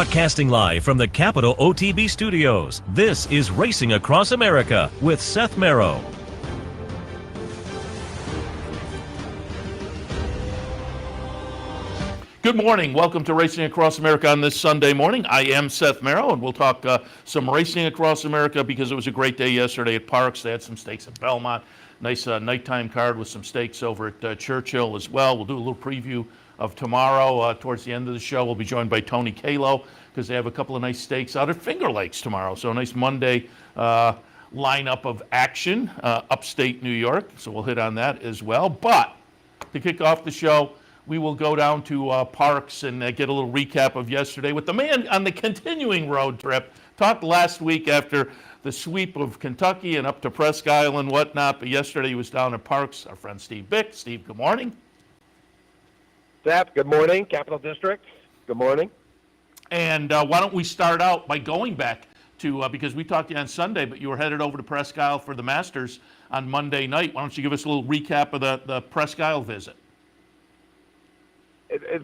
Broadcasting live from the Capitol OTB studios, this is Racing Across America with Seth Merrow. Good morning. Welcome to Racing Across America on this Sunday morning. I am Seth Merrow, and we'll talk some Racing Across America because it was a great day yesterday at PARX. They had some stakes at Belmont. Nice nighttime card with some stakes over at Churchill as well. We'll do a little preview of tomorrow. Towards the end of the show, we'll be joined by Tony Calo because they have a couple of nice stakes out at Finger Lakes tomorrow. So a nice Monday lineup of action, upstate New York. So we'll hit on that as well. But to kick off the show, we will go down to PARX and get a little recap of yesterday with the man on the continuing road trip. Talked last week after the sweep of Kentucky and up to Presque Isle and whatnot, but yesterday he was down at PARX. Our friend Steve Bick. Steve, good morning. Seth, good morning. Capital District, good morning. And why don't we start out by going back to, because we talked to you on Sunday, but you were headed over to Presque Isle for the Masters on Monday night. Why don't you give us a little recap of the Presque Isle visit?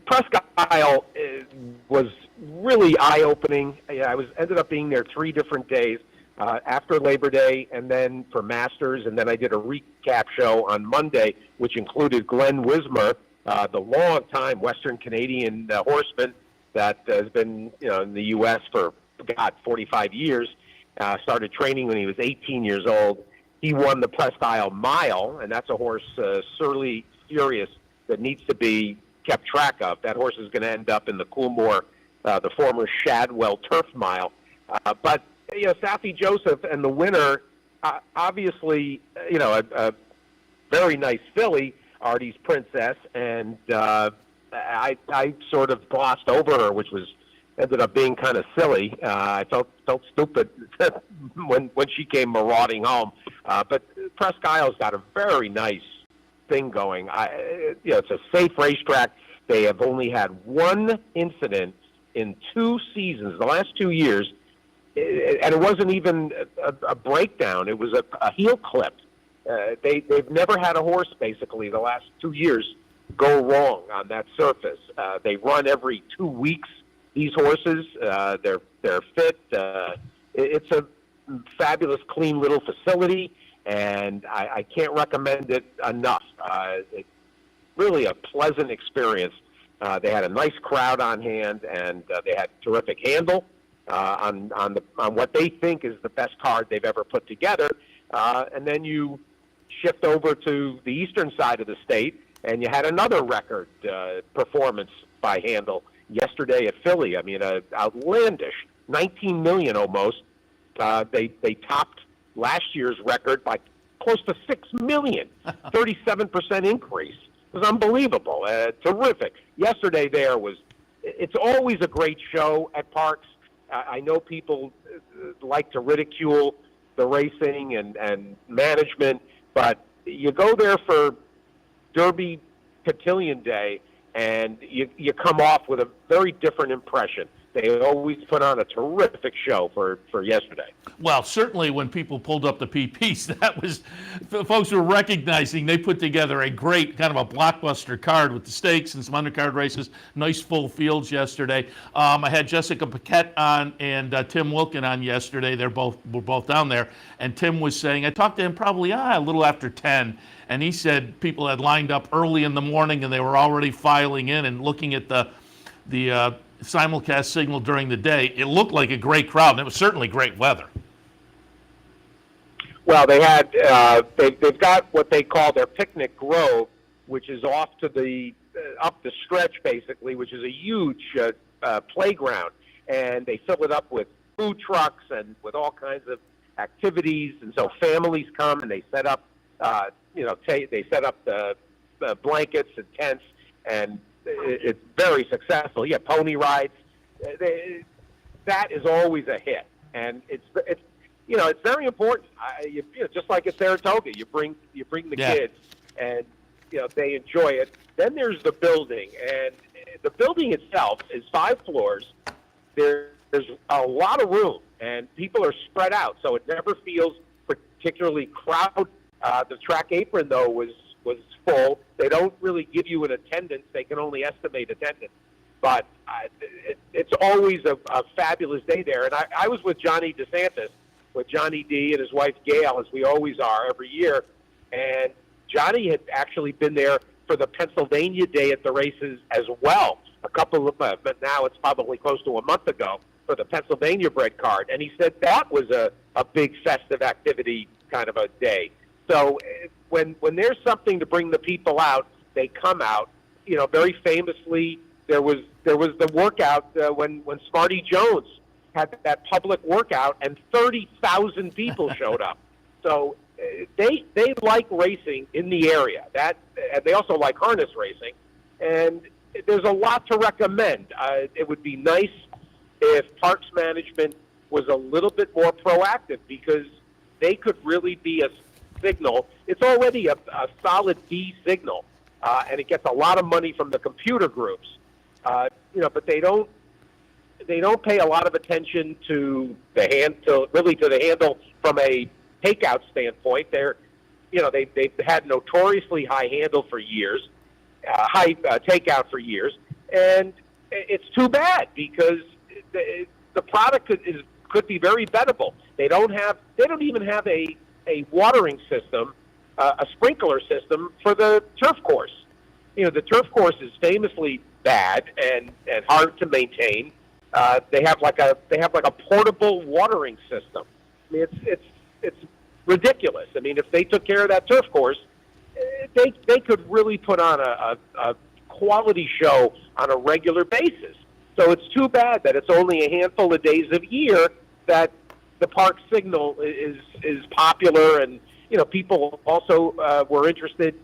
Presque Isle was really eye-opening. I ended up being there 3 different days, after Labor Day and then for Masters, and then I did a recap show on Monday, which included Glenn Wismer, the long-time Western Canadian horseman that has been in the U.S. for, 45 years. Started training when he was 18 years old. He won the Presque Isle Mile, and that's a horse, Surly Furious, that needs to be kept track of. That horse is going to end up in the Coolmore, the former Shadwell Turf Mile. But Safi Joseph and the winner, obviously, a very nice filly, Artie's Princess, and I sort of glossed over her, which ended up being kind of silly. I felt stupid when she came marauding home. But Presque Isle's got a very nice thing going. It's a safe racetrack. They have only had one incident in 2 seasons, the last 2 years, and it wasn't even a breakdown. It was a heel clip. They've never had a horse, basically, the last 2 years go wrong on that surface. They run every 2 weeks, these horses. They're fit. It's a fabulous, clean little facility, and I can't recommend it enough. It's really a pleasant experience. They had a nice crowd on hand, and they had terrific handle on what they think is the best card they've ever put together. And then you shift over to the eastern side of the state, and you had another record performance by handle yesterday at Philly. I mean, outlandish, 19 million almost. They topped last year's record by close to 6 million, 37% increase. It was unbelievable, terrific. Yesterday it's always a great show at PARX. I know people like to ridicule the racing and management, but you go there for Derby Cotillion Day, and you come off with a very different impression. They always put on a terrific show for yesterday. Well, certainly when people pulled up the PPs, that was, folks were recognizing they put together a great kind of a blockbuster card with the stakes and some undercard races, nice full fields yesterday. I had Jessica Paquette on and Tim Wilkin on yesterday. Were both down there, and Tim was saying, I talked to him probably a little after 10, and he said people had lined up early in the morning and they were already filing in and looking at the simulcast signal during the day. It looked like a great crowd, and it was certainly great weather. Well, they had they've got what they call their Picnic Grove, which is off to the up the stretch basically, which is a huge playground, and they fill it up with food trucks and with all kinds of activities, and so families come and they set up they set up the blankets and tents, and it's very successful. Yeah, pony rides. That is always a hit, and it's very important. Just like at Saratoga, you bring the kids, and they enjoy it. Then there's the building, and the building itself is 5 floors. There's a lot of room, and people are spread out, so it never feels particularly crowded. The track apron, though, was full. They don't really give you an attendance. They can only estimate attendance. but it's always a fabulous day there. And I was with Johnny DeSantis, with Johnny D and his wife Gail, as we always are every year. And Johnny had actually been there for the Pennsylvania day at the races as well, but now it's probably close to a month ago, for the Pennsylvania bred card. And he said that was a big festive activity kind of a day. So when there's something to bring the people out, they come out. You know, very famously, there was the workout when Smarty Jones had that public workout, and 30,000 people showed up. So they like racing in the area. And they also like harness racing, and there's a lot to recommend. It would be nice if Parks management was a little bit more proactive, because they could really be a signal. It's already a solid B signal, and it gets a lot of money from the computer groups. But they don't pay a lot of attention to the handle from a takeout standpoint. They've had notoriously high handle for years, high takeout for years, and it's too bad, because the product could be very bettable. They don't even have a watering system, a sprinkler system for the turf course. You know, the turf course is famously bad and hard to maintain. They have like a portable watering system. I mean, it's ridiculous. I mean, if they took care of that turf course, they could really put on a quality show on a regular basis. So it's too bad that it's only a handful of days a year that the park signal is popular, and people also were interested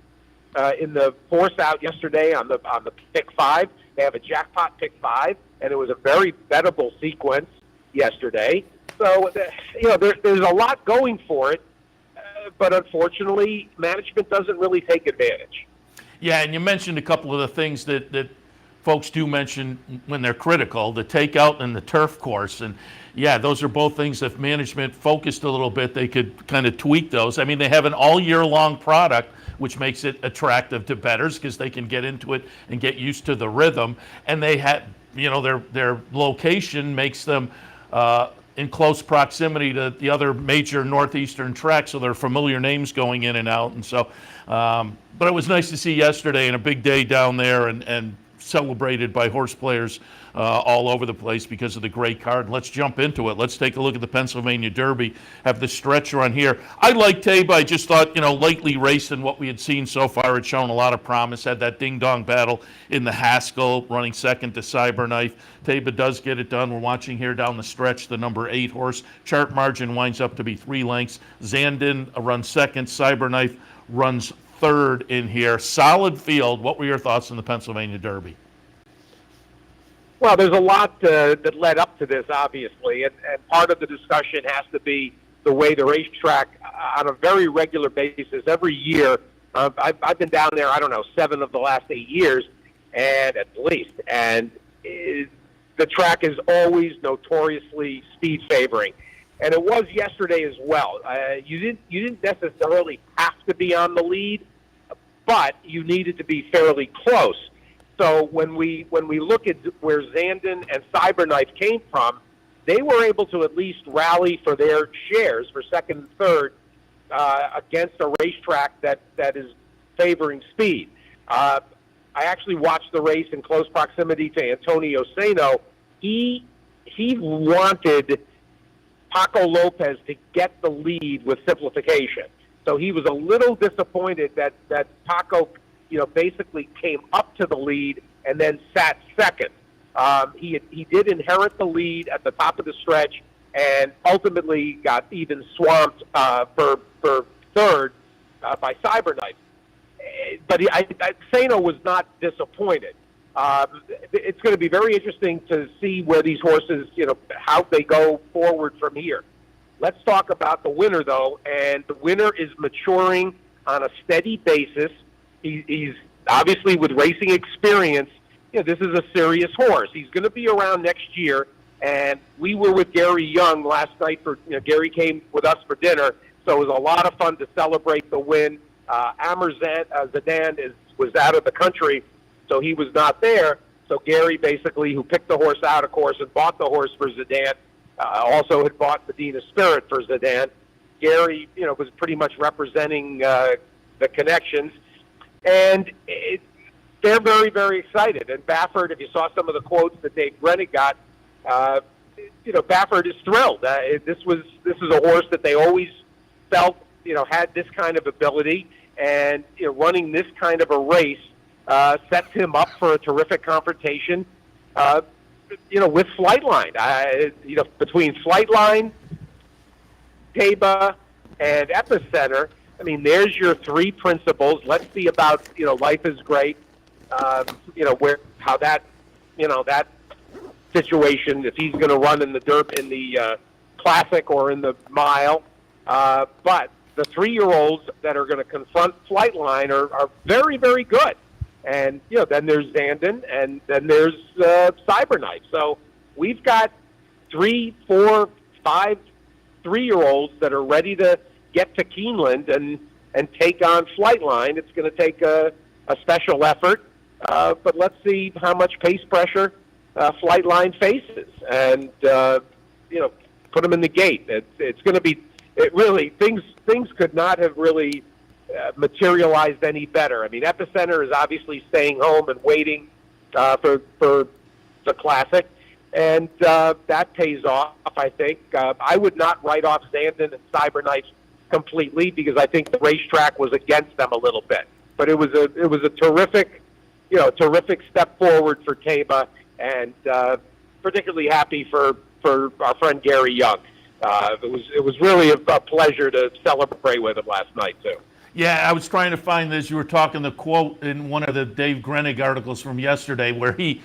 in the force out yesterday on the pick 5. They have a jackpot pick 5, and it was a very bettable sequence yesterday. So there's a lot going for it, but unfortunately, management doesn't really take advantage. Yeah, and you mentioned a couple of the things that folks do mention when they're critical, the takeout and the turf course. And yeah, those are both things, if management focused a little bit, they could kind of tweak those. I mean, they have an all year long product, which makes it attractive to bettors because they can get into it and get used to the rhythm. And they have, their location makes them in close proximity to the other major northeastern tracks, so they're familiar names going in and out. And so, but it was nice to see yesterday, and a big day down there, and celebrated by horse players all over the place because of the great card. And let's jump into it. Let's take a look at the Pennsylvania Derby. Have the stretch run here. I like Taba. I just thought, lightly raced, and what we had seen so far had shown a lot of promise. Had that ding-dong battle in the Haskell, running second to Cyberknife. Taba does get it done. We're watching here down the stretch, the number 8 horse. Chart margin winds up to be 3 lengths. Zandon runs second. Cyberknife runs third in here. Solid field. What were your thoughts on the Pennsylvania Derby? Well, there's a lot that led up to this, obviously, and part of the discussion has to be the way the racetrack, on a very regular basis, every year, I've been down there, 7 of the last 8 years, and at least, and the track is always notoriously speed favoring. And it was yesterday as well. You didn't necessarily have to be on the lead, but you needed to be fairly close. So when we look at where Zandon and Cyberknife came from, they were able to at least rally for their shares for second and third against a racetrack that is favoring speed. I actually watched the race in close proximity to Antonio Sano. He wanted Paco Lopez to get the lead with simplification. So he was a little disappointed that Paco, basically came up to the lead and then sat second. He did inherit the lead at the top of the stretch, and ultimately got even swamped for third by Cyberknife. But Sano was not disappointed. It's going to be very interesting to see where these horses, how they go forward from here. Let's talk about the winner, though, and the winner is maturing on a steady basis. He's obviously, with racing experience, this is a serious horse. He's going to be around next year, and we were with Gary Young last night Gary came with us for dinner, so it was a lot of fun to celebrate the win. Amr Zadan was out of the country, so he was not there. So Gary, basically, who picked the horse out, of course, and bought the horse for Zidane, also had bought Medina Spirit for Zidane. Gary, was pretty much representing the connections. And they're very, very excited. And Baffert, if you saw some of the quotes that Dave Brennan got, Baffert is thrilled. This is a horse that they always felt, had this kind of ability. And running this kind of a race sets him up for a terrific confrontation, with Flightline. Between Flightline, Taba, and Epicenter, I mean, there's your three principles. Let's see about, Life is Great, how that situation, if he's going to run in the Classic or in the Mile. But the 3-year-olds that are going to confront Flightline are very, very good. And, then there's Zandon, and then there's Cyberknife. So we've got 3, 4, 5 3-year-olds that are ready to get to Keeneland and take on Flightline. It's going to take a special effort, but let's see how much pace pressure Flightline faces, and put them in the gate. It's going to be things could not have really materialized any better. I mean, Epicenter is obviously staying home and waiting for the Classic, and that pays off, I think. I would not write off Zandon and Cyberknife completely, because I think the racetrack was against them a little bit. But it was a terrific step forward for Taba, and particularly happy for our friend Gary Young. It was really a pleasure to celebrate with him last night too. Yeah, I was trying to find this. You were talking the quote in one of the Dave Grenig articles from yesterday, where he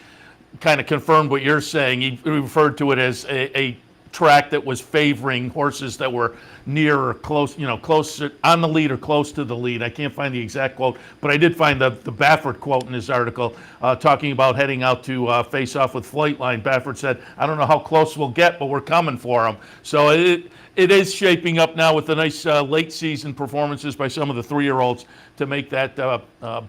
kind of confirmed what you're saying. He referred to it as a track that was favoring horses that were near or close, close on the lead or close to the lead. I can't find the exact quote, but I did find the Baffert quote in his article talking about heading out to face off with Flightline. Baffert said, "I don't know how close we'll get, but we're coming for them." So it is shaping up now with the nice late season performances by some of the 3-year-olds to make that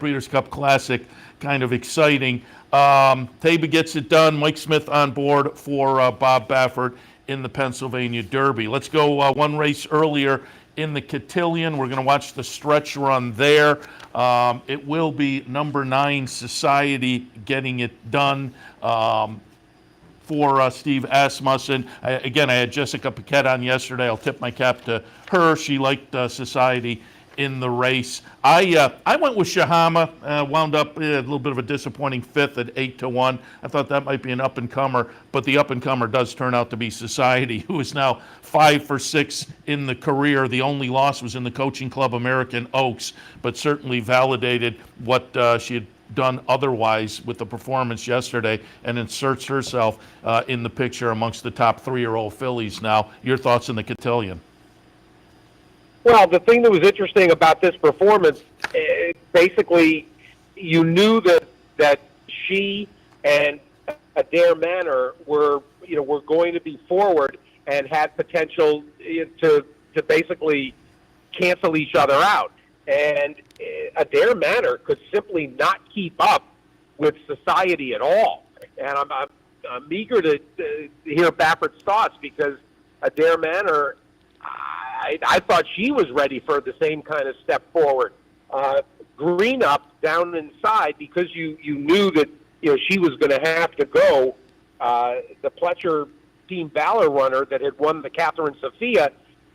Breeders' Cup Classic kind of exciting. Taba gets it done. Mike Smith on board for Bob Baffert in the Pennsylvania Derby. Let's go one race earlier in the Cotillion. We're going to watch the stretch run there. It will be number 9 Society getting it done for Steve Asmussen. Again, I had Jessica Paquette on yesterday. I'll tip my cap to her. She liked Society in the race. I went with Shahama, wound up a little bit of a disappointing 5th at 8-1. I thought that might be an up-and-comer, but the up-and-comer does turn out to be Society, who is now 5 for 6 in the career. The only loss was in the Coaching Club American Oaks, but certainly validated what she had done otherwise with the performance yesterday, and inserts herself in the picture amongst the top 3-year-old fillies now. Your thoughts on the Cotillion? Well, the thing that was interesting about this performance, basically, you knew that she and Adair Manor were going to be forward and had potential to basically cancel each other out. And Adair Manor could simply not keep up with Society at all. And I'm eager to hear Baffert's thoughts, because Adair Manor, I thought she was ready for the same kind of step forward. Green up down inside, because you knew that she was going to have to go. The Pletcher Team Valor runner that had won the Catherine Sophia,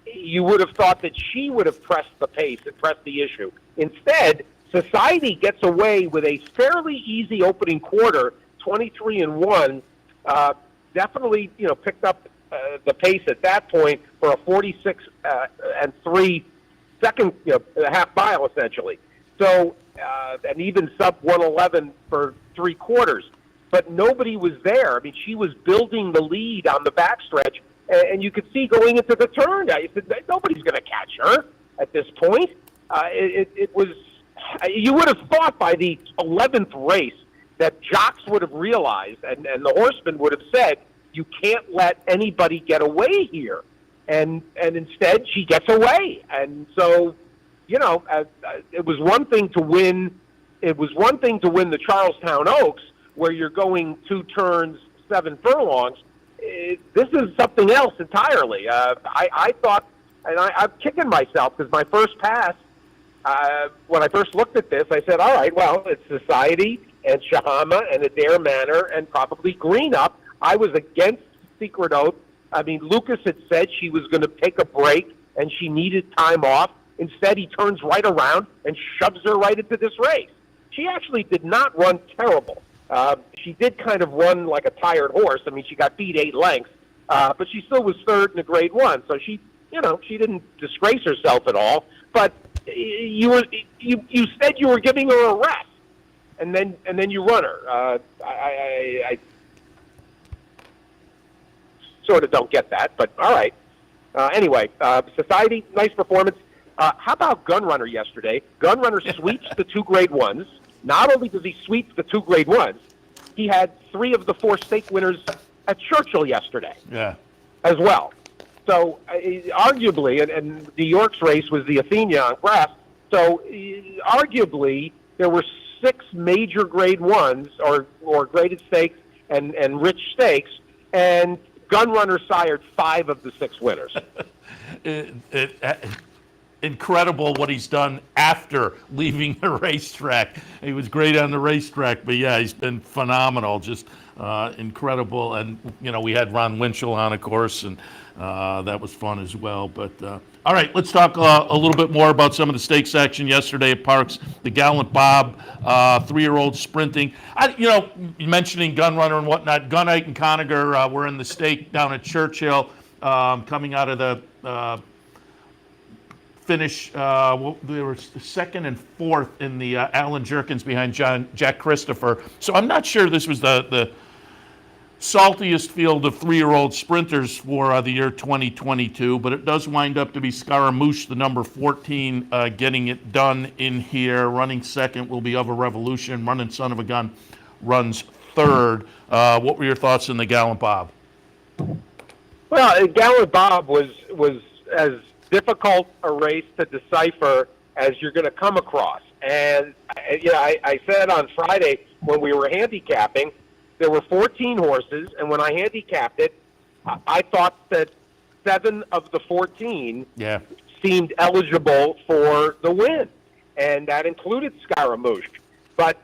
you would have thought that she would have pressed the pace and pressed the issue. Instead, Society gets away with a fairly easy opening quarter, 23-1. Definitely, picked up the pace at that point for a 46-3 second, half mile essentially. So, and even sub 111 for 3 quarters. But nobody was there. I mean, she was building the lead on the backstretch, and you could see going into the turn, nobody's going to catch her at this point. It was, you would have thought by the 11th race that jocks would have realized, and the horsemen would have said, you can't let anybody get away here. And instead, she gets away. And so, it was one thing to win. It was one thing to win the Charlestown Oaks, where you're going 2 turns, 7 furlongs. This is something else entirely. I thought, and I'm kicking myself because my first pass, when I first looked at this, I said, all right, well, it's Society and Shahama and Adair Manor and probably Green Up. I was against Secret Oath. I mean, Lucas had said she was going to take a break and she needed time off. Instead, he turns right around and shoves her right into this race. She actually did not run terrible. She did kind of run like a tired horse. I mean, she got beat 8 lengths, but she still was third in a Grade 1. So she didn't disgrace herself at all. But you said you were giving her a rest, and then you run her. I sort of don't get that, but all right. Anyway, Society, nice performance. How about Gunrunner yesterday? Gunrunner sweeps the 2 Grade 1s. Not only does he sweep the 2 Grade 1s, he had 3 of the 4 stake winners at Churchill yesterday. Yeah. As well. So arguably, and New York's race was the Athenia on grass, so arguably there were 6 major Grade 1s or graded stakes and rich stakes, and Gunrunner sired 5 of the 6 winners. Incredible what he's done after leaving the racetrack. He was great on the racetrack, but yeah, he's been phenomenal, just incredible. And, we had Ron Winchell on, of course, and that was fun as well. But all right, let's talk a little bit more about some of the stakes action yesterday at PARX. The Gallant Bob, 3-year-old sprinting. Mentioning Gunrunner and whatnot, Gunite and Conager were in the stake down at Churchill, coming out of the finish. They were 2nd and 4th in the Alan Jerkins behind Jack Christopher. So I'm not sure this was the saltiest field of 3-year-old sprinters for the year 2022, but it does wind up to be Scaramouche, the number 14, getting it done in here. Running second will be Of a Revolution. Running Son of a Gun runs third. What were your thoughts on the Gallant Bob? Well, Gallant Bob was as difficult a race to decipher as you're going to come across. And I said on Friday when we were handicapping, there were 14 horses, and when I handicapped it, I thought that 7 of the 14 seemed eligible for the win, and that included Scaramouche. But,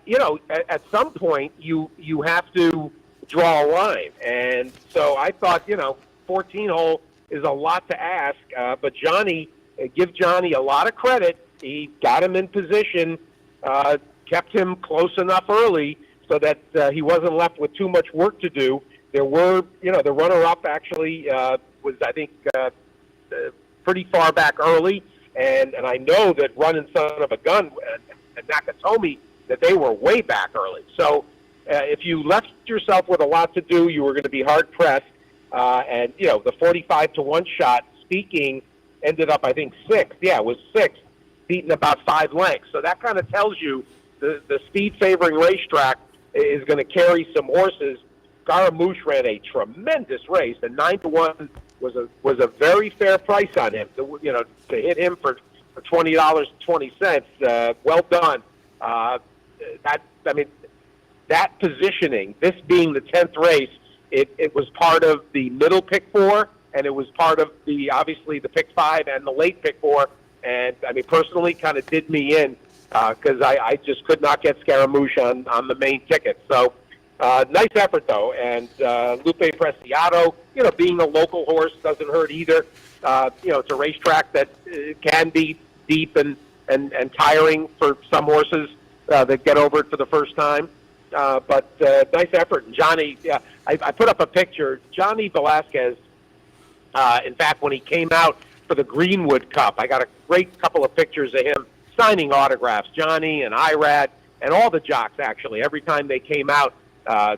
at some point, you have to draw a line. And so I thought, 14-hole is a lot to ask, but give Johnny a lot of credit. He got him in position, kept him close enough early so that he wasn't left with too much work to do. There were, the runner-up actually was, I think, pretty far back early, and I know that Running Son of a Gun and Nakatomi, that they were way back early. So if you left yourself with a lot to do, you were going to be hard-pressed. And, the 45-1 shot, Speaking, ended up, I think, 6th. Yeah, it was 6th, beaten about 5 lengths. So that kind of tells you the speed-favoring racetrack is going to carry some horses. Scaramouche ran a tremendous race, and 9-1 was a very fair price on him. To hit him for $20.20, well done. That positioning, this being the 10th race, it was part of the middle pick 4, and it was part of obviously the pick 5 and the late pick 4. And personally, kind of did me in because I just could not get Scaramouche on the main ticket. So nice effort though, and Lupe Preciado, being a local horse doesn't hurt either. It's a racetrack that can be deep and tiring for some horses that get over it for the first time. But nice effort. And Johnny, I put up a picture. Johnny Velasquez, in fact, when he came out for the Greenwood Cup, I got a great couple of pictures of him signing autographs. Johnny and Irad and all the jocks, actually. Every time they came out,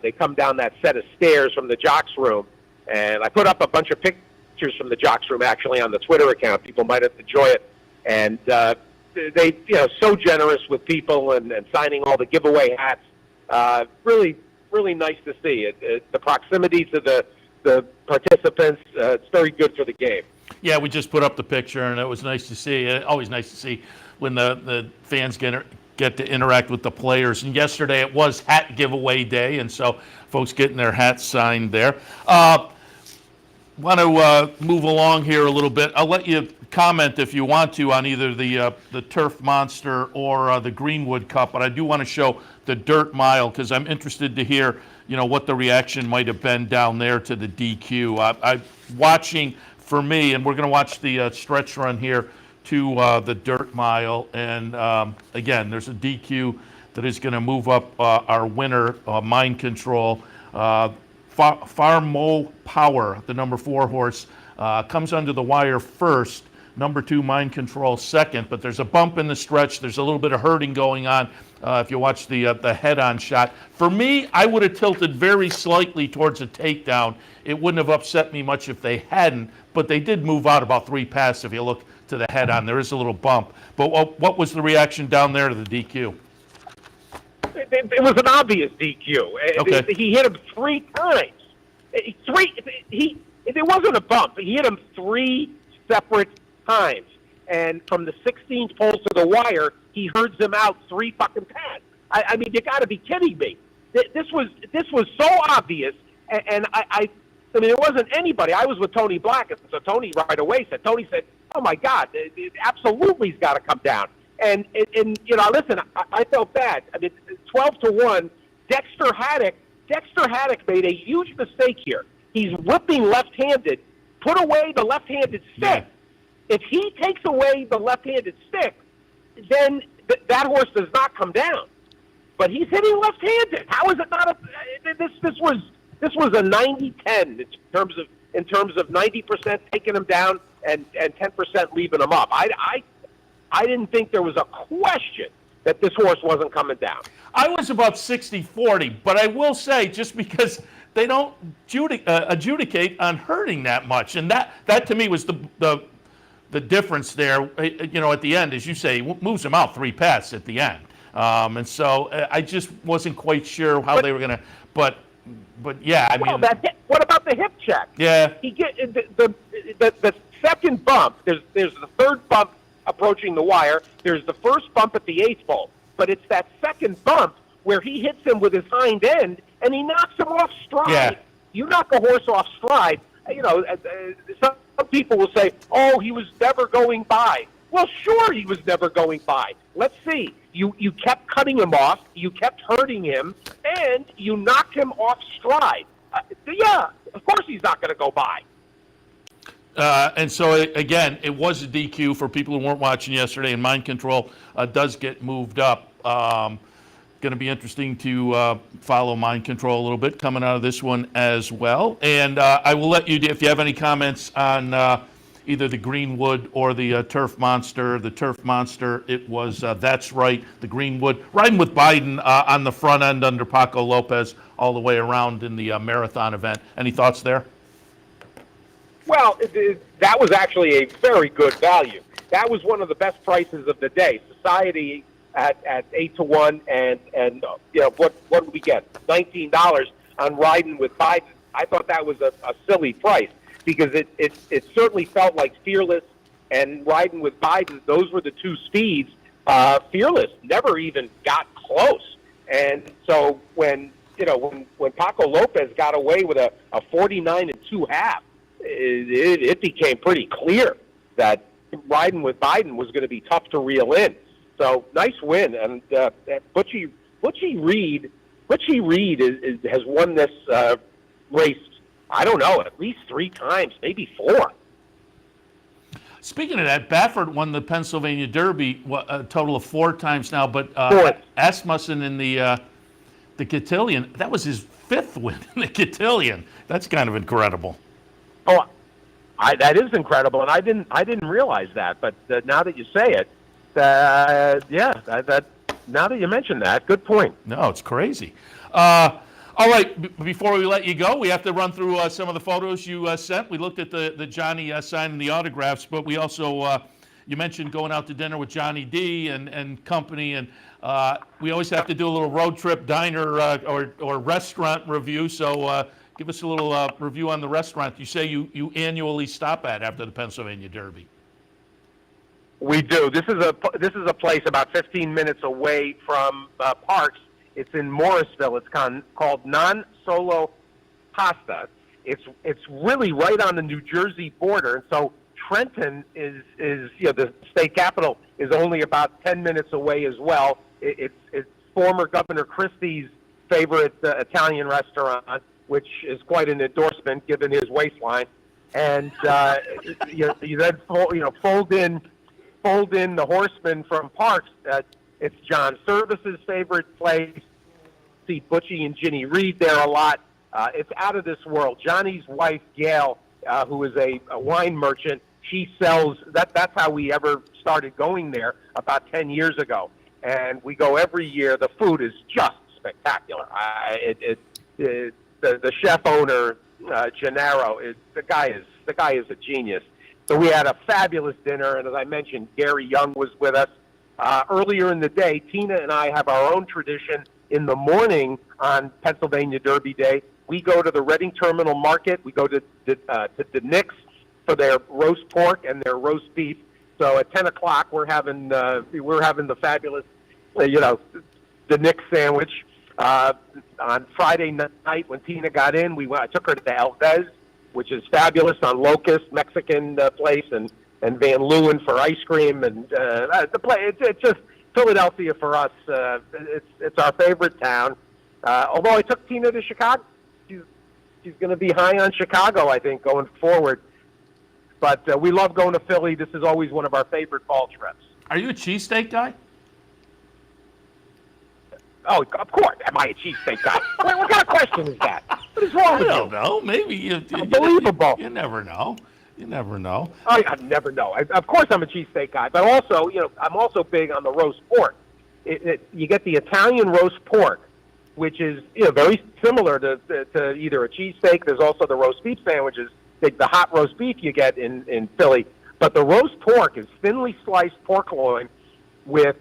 they come down that set of stairs from the jocks room. And I put up a bunch of pictures from the jocks room, actually, on the Twitter account. People might have enjoyed it. And they, so generous with people and signing all the giveaway hats. Really, really nice to see. The proximity to the participants, it's very good for the game. Yeah, we just put up the picture, and it was nice to see. Always nice to see when the fans get get to interact with the players. And yesterday it was hat giveaway day, and so folks getting their hats signed there. Want to move along here a little bit. I'll let you comment if you want to on either the Turf Monster or the Greenwood Cup, but I do want to show the Dirt Mile because I'm interested to hear, what the reaction might have been down there to the DQ. I'm watching, for me, and we're going to watch the stretch run here to the Dirt Mile, and again, there's a DQ that is going to move up our winner, Mind Control. Farmo Power, the number 4 horse, comes under the wire first. Number 2, Mind Control, second. But there's a bump in the stretch. There's a little bit of hurting going on if you watch the head-on shot. For me, I would have tilted very slightly towards a takedown. It wouldn't have upset me much if they hadn't, but they did move out about 3 passes if you look to the head-on. There is a little bump. But what was the reaction down there to the DQ? It was an obvious DQ. Okay. He hit him 3 times. It wasn't a bump. He hit him 3 separate times. And from the 16th pole to the wire, he herds him out 3 fucking pads. I mean, you got to be kidding me. This was so obvious. And I mean, it wasn't anybody. I was with Tony Black, and so Tony right away said, "Oh my God, it absolutely has got to come down." And listen, I felt bad. I mean, 12-1, Dexter Haddock made a huge mistake here. He's whipping left-handed. Put away the left-handed stick. Yeah. If he takes away the left-handed stick, then that horse does not come down. But he's hitting left-handed. How is it not this was a 90-10 in terms of 90% taking him down and 10% leaving him up. I didn't think there was a question that this horse wasn't coming down. I was about 60-40, but I will say, just because they don't adjudicate on hurting that much, and that to me was the difference there. At the end, as you say, moves him out 3 passes at the end, and so I just wasn't quite sure how they were going to. But yeah, I mean, what about the hip check? Yeah, he get the second bump. There's the third bump approaching the wire. There's the first bump at the 8th pole, but it's that second bump where he hits him with his hind end and he knocks him off stride. Yeah. You knock a horse off stride, some people will say, "Oh, he was never going by." Well, sure, he was never going by. Let's see. You kept cutting him off, you kept hurting him, and you knocked him off stride. Yeah, of course he's not going to go by. And so, again, it was a DQ for people who weren't watching yesterday, and Mind Control does get moved up. Going to be interesting to follow Mind Control a little bit coming out of this one as well. And I will let you, if you have any comments on either the Greenwood or the Turf Monster. The Turf Monster, it was That's Right, the Greenwood, riding with Biden on the front end under Paco Lopez all the way around in the marathon event. Any thoughts there? Well, that was actually a very good value. That was one of the best prices of the day. Society at 8-1, and what did we get? $19 on riding with Biden. I thought that was a silly price because it certainly felt like Fearless and riding with Biden. Those were the 2 speeds. Fearless never even got close, and so when Paco Lopez got away with a 49 2.5. It became pretty clear that riding with Biden was going to be tough to reel in. So nice win, and Butchie Reed has won this race. I don't know, at least 3 times, maybe 4. Speaking of that, Baffert won the Pennsylvania Derby a total of 4 times now, but Asmussen in the Cotillion, that was his 5th win in the Cotillion. That's kind of incredible. Oh, that is incredible, and I didn't realize that. But now that you say it, now that you mention that, good point. No, it's crazy. All right, before we let you go, we have to run through some of the photos you sent. We looked at the Johnny signing the autographs, but we also you mentioned going out to dinner with Johnny D and company, and we always have to do a little road trip diner or restaurant review. So. Give us a little review on the restaurant you say you annually stop at after the Pennsylvania Derby. We do. This is a place about 15 minutes away from PARX. It's in Morrisville. It's called Non Solo Pasta. It's really right on the New Jersey border, and so Trenton is the state capital is only about 10 minutes away as well. It's former Governor Christie's favorite Italian restaurant, which is quite an endorsement given his waistline. And you then fold in the Horseman from PARX. It's John Service's favorite place. See Butchie and Ginny Reed there a lot. It's out of this world. Johnny's wife, Gail, who is a wine merchant, she sells, that's how we ever started going there about 10 years ago. And we go every year. The food is just spectacular. The chef owner, Gennaro, the guy is a genius. So we had a fabulous dinner, and as I mentioned, Gary Young was with us. Earlier in the day, Tina and I have our own tradition. In the morning on Pennsylvania Derby Day, we go to the Reading Terminal Market. We go to the Nick's for their roast pork and their roast beef. So at 10 o'clock, we're having the fabulous, the Nick's sandwich. On Friday night when Tina got in, I took her to El Vez, which is fabulous, on Locust, Mexican place, and Van Leeuwen for ice cream. And the place, it's just Philadelphia for us. It's our favorite town. Although I took Tina to Chicago, she's going to be high on Chicago, I think, going forward. But we love going to Philly. This is always one of our favorite fall trips. Are you a cheesesteak guy? Oh, of course. Am I a cheesesteak guy? What kind of question is that? What is wrong with you? I don't know. Maybe Unbelievable. You never know. You never know. I never know. Of course, I'm a cheesesteak guy, but also, I'm also big on the roast pork. You get the Italian roast pork, which is very similar to either a cheesesteak. There's also the roast beef sandwiches, the hot roast beef you get in Philly. But the roast pork is thinly sliced pork loin with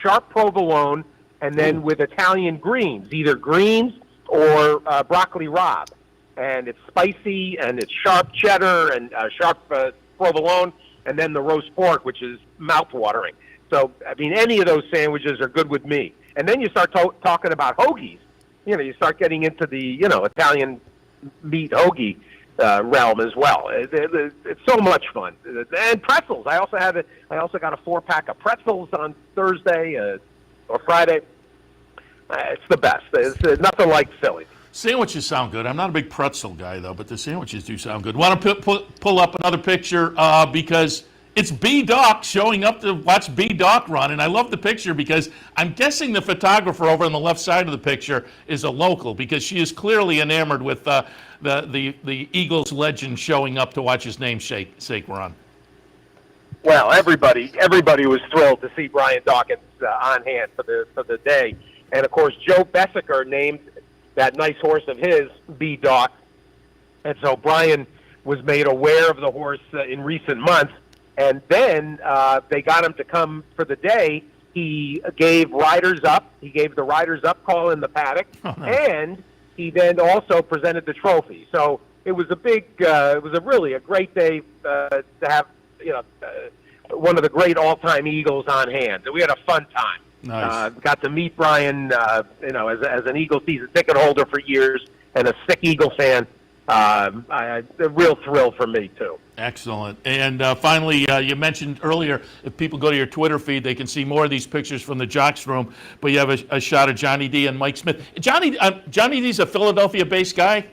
sharp provolone, and then with Italian greens, either greens or broccoli rabe. And it's spicy, and it's sharp cheddar and sharp provolone, and then the roast pork, which is mouth-watering. So, I mean, any of those sandwiches are good with me. And then you start talking about hoagies. You start getting into the, Italian meat hoagie realm as well. It's so much fun. And pretzels. I also got a 4-pack of pretzels on Thursday or Friday. It's the best. It's nothing like Philly. Sandwiches sound good. I'm not a big pretzel guy, though, but the sandwiches do sound good. Want to pull up another picture because it's B-Doc showing up to watch B-Doc run, and I love the picture because I'm guessing the photographer over on the left side of the picture is a local because she is clearly enamored with the Eagles legend showing up to watch his namesake run. Well, everybody was thrilled to see Brian Dawkins on hand for the day, and of course Joe Bessiker named that nice horse of his B-Doc, and so Brian was made aware of the horse in recent months, and then they got him to come for the day. He gave riders up. He gave the riders up call in the paddock, and he then also presented the trophy. So it was really a great day to have one of the great all-time Eagles on hand. We had a fun time. Nice. Got to meet Brian, as an Eagle season ticket holder for years and a sick Eagle fan. A real thrill for me, too. Excellent. And finally, you mentioned earlier, if people go to your Twitter feed, they can see more of these pictures from the Jocks Room, but you have a shot of Johnny D and Mike Smith. Johnny D's a Philadelphia-based guy?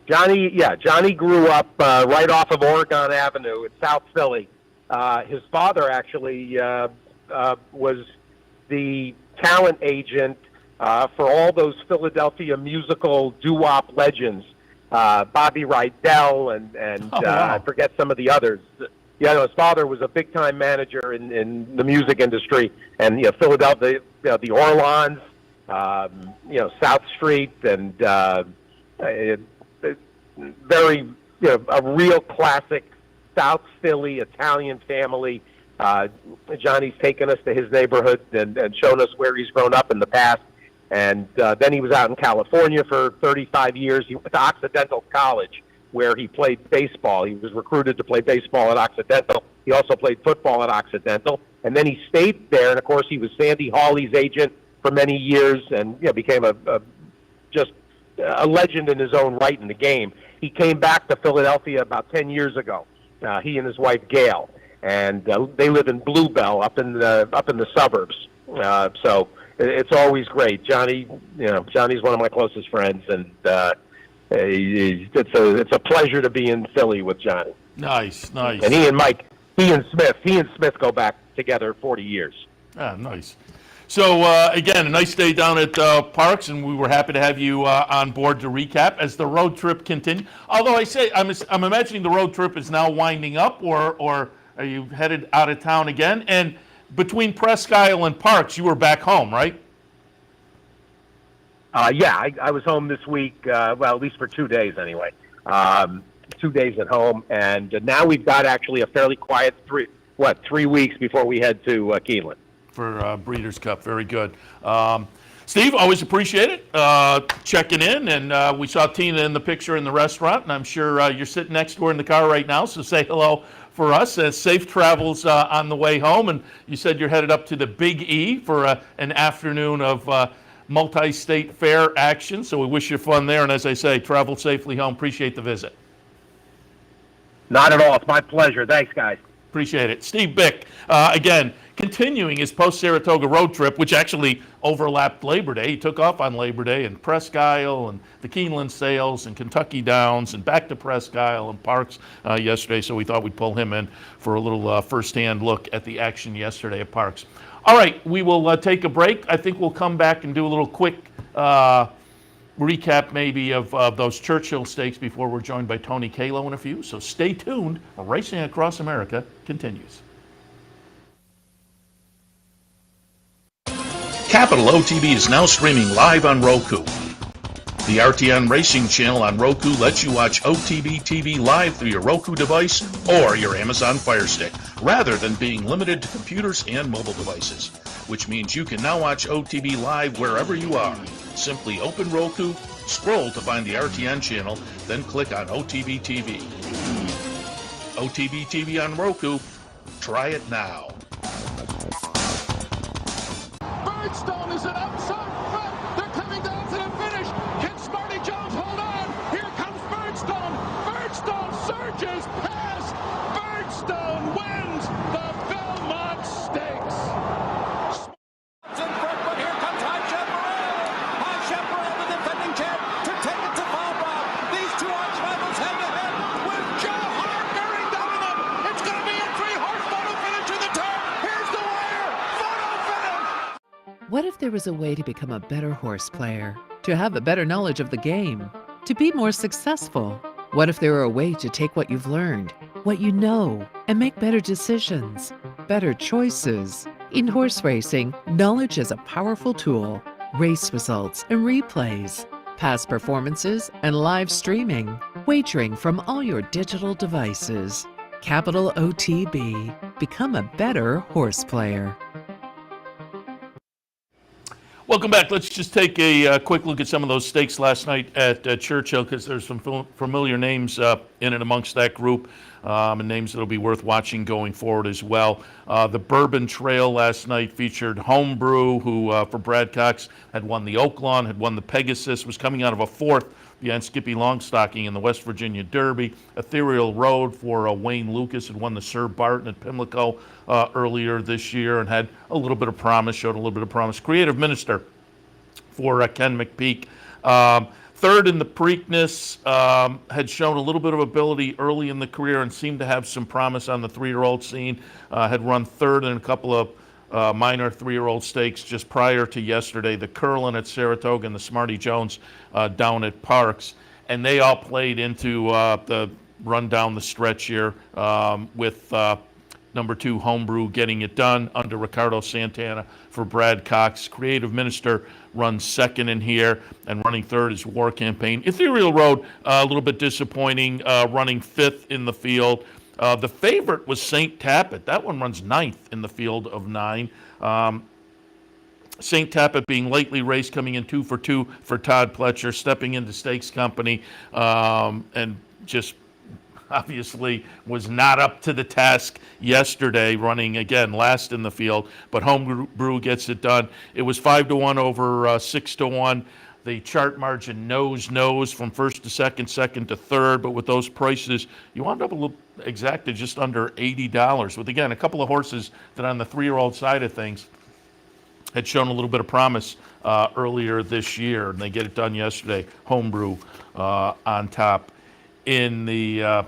Johnny grew up right off of Oregon Avenue in South Philly. His father actually was the talent agent for all those Philadelphia musical doo-wop legends, Bobby Rydell and I forget some of the others. His father was a big-time manager in the music industry, and Philadelphia, the Orlons, South Street, and very a real classic South Philly Italian family. Johnny's taken us to his neighborhood and shown us where he's grown up in the past. And then he was out in California for 35 years. He went to Occidental College, where he played baseball. He was recruited to play baseball at Occidental. He also played football at Occidental, and then he stayed there. And of course, he was Sandy Hawley's agent for many years, and became just a legend in his own right in the game. He came back to Philadelphia about 10 years ago. He and his wife Gail, and they live in Bluebell, up in the suburbs. So it's always great. Johnny's one of my closest friends, and it's a pleasure to be in Philly with Johnny. Nice. And he and Smith go back together 40 years. Ah, nice. So, again, a nice day down at PARX, and we were happy to have you on board to recap as the road trip continued. Although I'm imagining the road trip is now winding up, or are you headed out of town again? And between Presque Isle and PARX, you were back home, right? Yeah, I was home this week, well, at least for 2 days anyway. 2 days at home, and now we've got actually a fairly quiet 3 weeks before we head to Keeneland. For Breeders' Cup. Very good. Steve, always appreciate it. Checking in, and we saw Tina in the picture in the restaurant, and I'm sure you're sitting next to her in the car right now, so say hello for us. Safe travels on the way home, and you said you're headed up to the Big E for an afternoon of multi-state fair action, so we wish you fun there, and as I say, travel safely home. Appreciate the visit. Not at all. It's my pleasure. Thanks, guys. Appreciate it. Steve Bick, again, continuing his post-Saratoga road trip, which actually overlapped Labor Day. He took off on Labor Day in Presque Isle and the Keeneland Sales and Kentucky Downs and back to Presque Isle and PARX yesterday, so we thought we'd pull him in for a little first-hand look at the action yesterday at PARX. All right, we will take a break. I think we'll come back and do a little quick recap maybe of those Churchill stakes before we're joined by Tony Calo in a few. So stay tuned. Racing Across America continues. Capital OTB is now streaming live on Roku. The RTN Racing channel on Roku lets you watch OTB TV live through your Roku device or your Amazon Fire Stick, rather than being limited to computers and mobile devices, which means you can now watch OTB live wherever you are. Simply open Roku, scroll to find the RTN channel, then click on OTB TV. OTB TV on Roku. Try it now. Birdstone is an outside front. They're coming down to the finish. Can Smarty Jones hold on? Here comes Birdstone. Birdstone surges past. Birdstone wins the Belmont Stakes. In front, but here comes High Chaparral. High Chaparral, the defending champ, to take it to Belmont. These two arch rivals head to head with Joe Hart bearing down on them. It's going to be a 3-horse photo finish in the turn. Here's the wire. Photo finish. What if there was a way to become a better horse player? To have a better knowledge of the game? To be more successful? What if there were a way to take what you've learned, what you know, and make better decisions, better choices? In horse racing, knowledge is a powerful tool. Race results and replays, past performances and live streaming, wagering from all your digital devices. Capital OTB. Become a better horse player. Welcome back. Let's just take a quick look at some of those stakes last night at Churchill, because there's some familiar names in and amongst that group, and names that'll be worth watching going forward as well. The Bourbon Trail last night featured Homebrew, who for Brad Cox had won the Oaklawn, had won the Pegasus, was coming out of a fourth behind Skippy Longstocking in the West Virginia Derby. Ethereal Road for Wayne Lucas had won the Sir Barton at Pimlico earlier this year and had a little bit of promise, showed a little bit of promise. Creative Minister for Ken McPeak. Third in the Preakness, had shown a little bit of ability early in the career and seemed to have some promise on the 3-year-old scene. Had run third in a couple of minor 3-year-old stakes just prior to yesterday. The Curlin at Saratoga and the Smarty Jones down at PARX. And they all played into the run down the stretch here with number 2 Homebrew getting it done under Ricardo Santana for Brad Cox. Creative Minister runs second in here, and running third is War Campaign. Ethereal Road, a little bit disappointing, running fifth in the field. The favorite was St. Tappet. That one runs ninth in the field of 9. St. Tappet being lately raced, coming in 2 for 2 for Todd Pletcher, stepping into stakes company, and just obviously was not up to the task yesterday, running again last in the field, but Homebrew gets it done. It was 5-1 over 6-1. The chart margin knows from first to second, second to third, but with those prices, you wound up a little exacted just under $80. With again a couple of horses that on the 3-year-old side of things had shown a little bit of promise earlier this year, and they get it done yesterday. Homebrew on top in the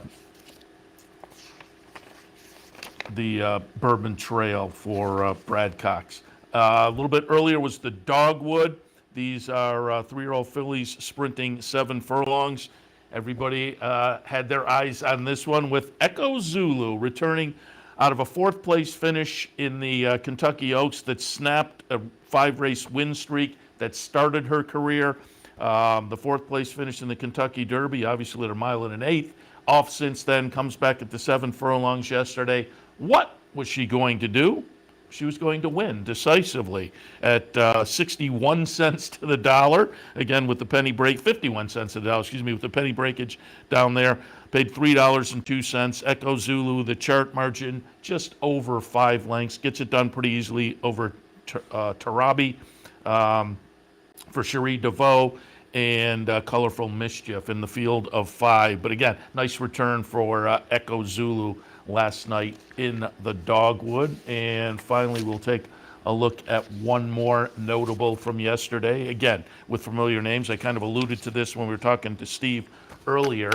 Bourbon Trail for Brad Cox. A little bit earlier was the Dogwood. These are 3-year-old fillies sprinting 7 furlongs. Everybody had their eyes on this one with Echo Zulu returning out of a 4th place finish in the Kentucky Oaks that snapped a 5-race win streak that started her career. The 4th place finish in the Kentucky Derby, obviously at a mile and an 1/8. Off since then, comes back at the 7 furlongs yesterday. What was she going to do? She was going to win decisively at 61 cents to the dollar. Again, with the penny break, 51 cents to the dollar, with the penny breakage down there. Paid $3.02. Echo Zulu, the chart margin, just over 5 lengths. Gets it done pretty easily over Tarabi for Cherie DeVoe and Colorful Mischief in the field of 5. But again, nice return for Echo Zulu last night in the Dogwood. And finally, we'll take a look at one more notable from yesterday. Again, with familiar names. I kind of alluded to this when we were talking to Steve earlier,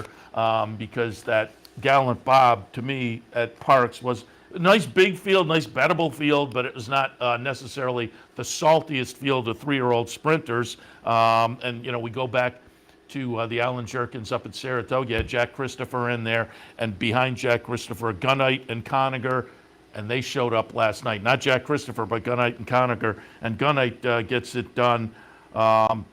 because that Gallant Bob, to me, at PARX was a nice big field, nice bettable field, but it was not necessarily the saltiest field of 3-year-old sprinters. And, we go back to the Alan Jerkins up at Saratoga. Had Jack Christopher in there, and behind Jack Christopher, Gunite and Conager, and they showed up last night. Not Jack Christopher, but Gunite and Conager. And Gunite gets it done.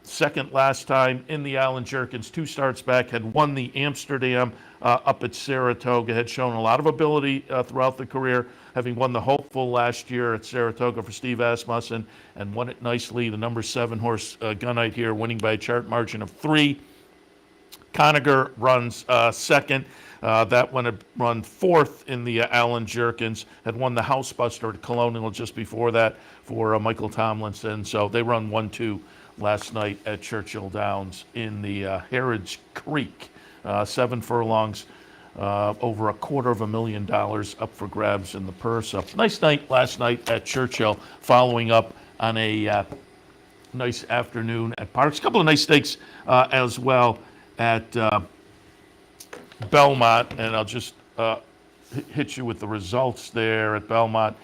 Second last time in the Alan Jerkins, 2 starts back, had won the Amsterdam up at Saratoga, had shown a lot of ability throughout the career, having won the Hopeful last year at Saratoga for Steve Asmussen, and won it nicely. The number 7 horse Gunite here, winning by a chart margin of 3. Conager runs second. That one had run 4th in the Alan Jerkins, had won the Housebuster at Colonial just before that for Michael Tomlinson. So they run 1-2 last night at Churchill Downs in the Harrods Creek. 7 furlongs, over $250,000 up for grabs in the purse. So nice night last night at Churchill, following up on a nice afternoon at PARX. A couple of nice stakes as well at Belmont, and I'll just hit you with the results there at Belmont.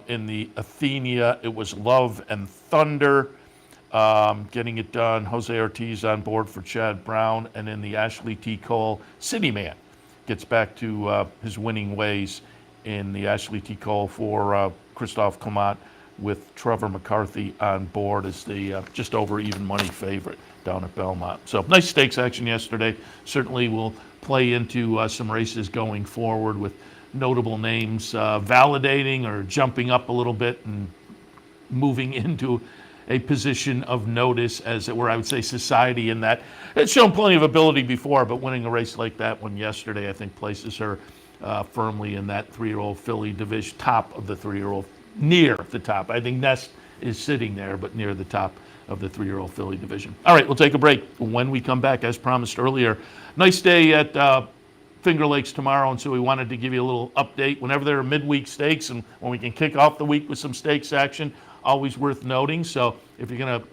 In the Athenia, it was Love and Thunder getting it done. Jose Ortiz on board for Chad Brown. And in the Ashley T. Cole, City Man gets back to his winning ways in the Ashley T. Cole for Christophe Clement, with Trevor McCarthy on board as the just over even money favorite down at Belmont. So nice stakes action yesterday. Certainly will play into some races going forward, with notable names validating or jumping up a little bit and moving into a position of notice, as it were. I would say society in that it's shown plenty of ability before, but winning a race like that one yesterday, I think, places her firmly in that 3-year-old filly division, top of the 3-year-old, near the top. I think Nest is sitting there, but near the top of the 3-year-old filly division. All right, we'll take a break. When we come back, as promised earlier, nice day at Finger Lakes tomorrow, and so we wanted to give you a little update. Whenever there are midweek stakes and when we can kick off the week with some stakes action, always worth noting. So if you're going to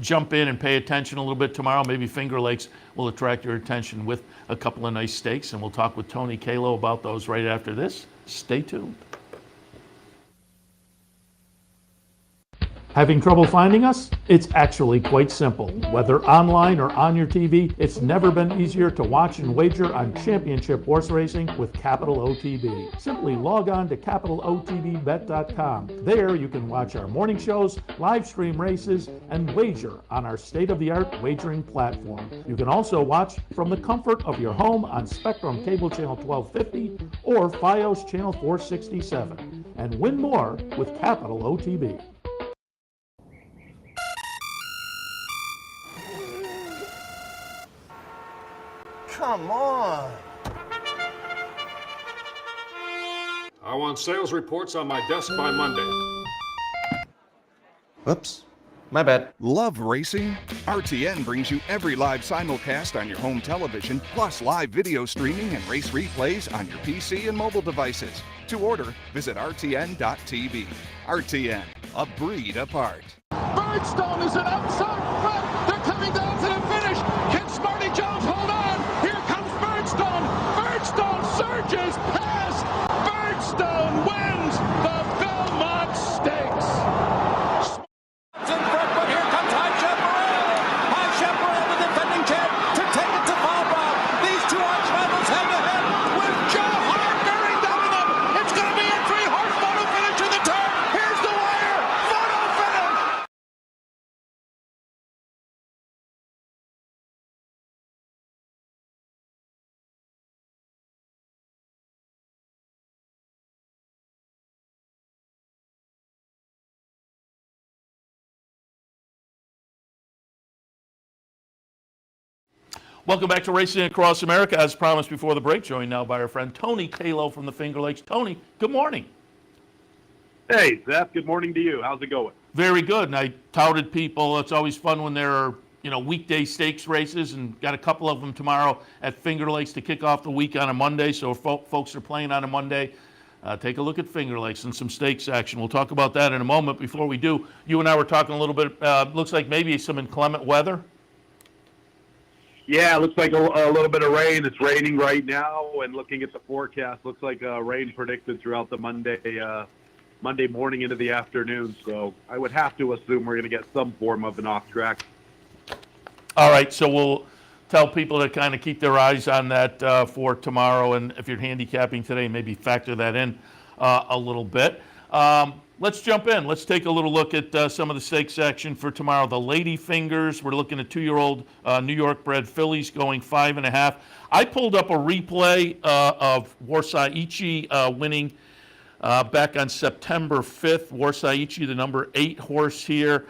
jump in and pay attention a little bit tomorrow, maybe Finger Lakes will attract your attention with a couple of nice stakes, and we'll talk with Tony Calo about those right after this. Stay tuned. Having trouble finding us? It's actually quite simple. Whether online or on your TV, it's never been easier to watch and wager on championship horse racing with Capital OTB. Simply log on to capitalotbbet.com. There you can watch our morning shows, live stream races, and wager on our state-of-the-art wagering platform. You can also watch from the comfort of your home on Spectrum Cable Channel 1250 or Fios Channel 467, and win more with Capital OTB. Come on. I want sales reports on my desk by Monday. Oops, my bad. Love racing? RTN brings you every live simulcast on your home television, plus live video streaming and race replays on your PC and mobile devices. To order, visit rtn.tv. RTN, a breed apart. Birdstone is an outside front. They're coming down to the finish. Can Smarty Jones hold on? Here comes Birdstone. Birdstone surges past. Birdstone wins the Belmont Stakes. In front, but here comes High Chaparral. High Chaparral, the defending champ, to take it to Belmont. These two arch rivals head to head with Joe Hart bearing down on them. It's going to be a three-horse photo finish in the turn. Here's the wire. Photo finish. Welcome back to Racing Across America. As promised before the break, joined now by our friend Tony Calo from the Finger Lakes. Tony, good morning. Hey, Seth, good morning to you. How's it going? Very good. And I touted people. It's always fun when there are, weekday stakes races, and got a couple of them tomorrow at Finger Lakes to kick off the week on a Monday. So if folks are playing on a Monday, take a look at Finger Lakes and some stakes action. We'll talk about that in a moment. Before we do, you and I were talking a little bit, looks like maybe some inclement weather. Yeah, it looks like a little bit of rain. It's raining right now, and looking at the forecast, looks like rain predicted throughout the Monday morning into the afternoon. So I would have to assume we're going to get some form of an off track. All right, so we'll tell people to kind of keep their eyes on that for tomorrow, and if you're handicapping today, maybe factor that in a little bit. Let's jump in. Let's take a little look at some of the stakes action for tomorrow. The Lady Fingers, we're looking at 2-year-old New York-bred fillies going 5.5. I pulled up a replay of Warsaichi winning back on September 5th. Warsaichi, the number 8 horse here.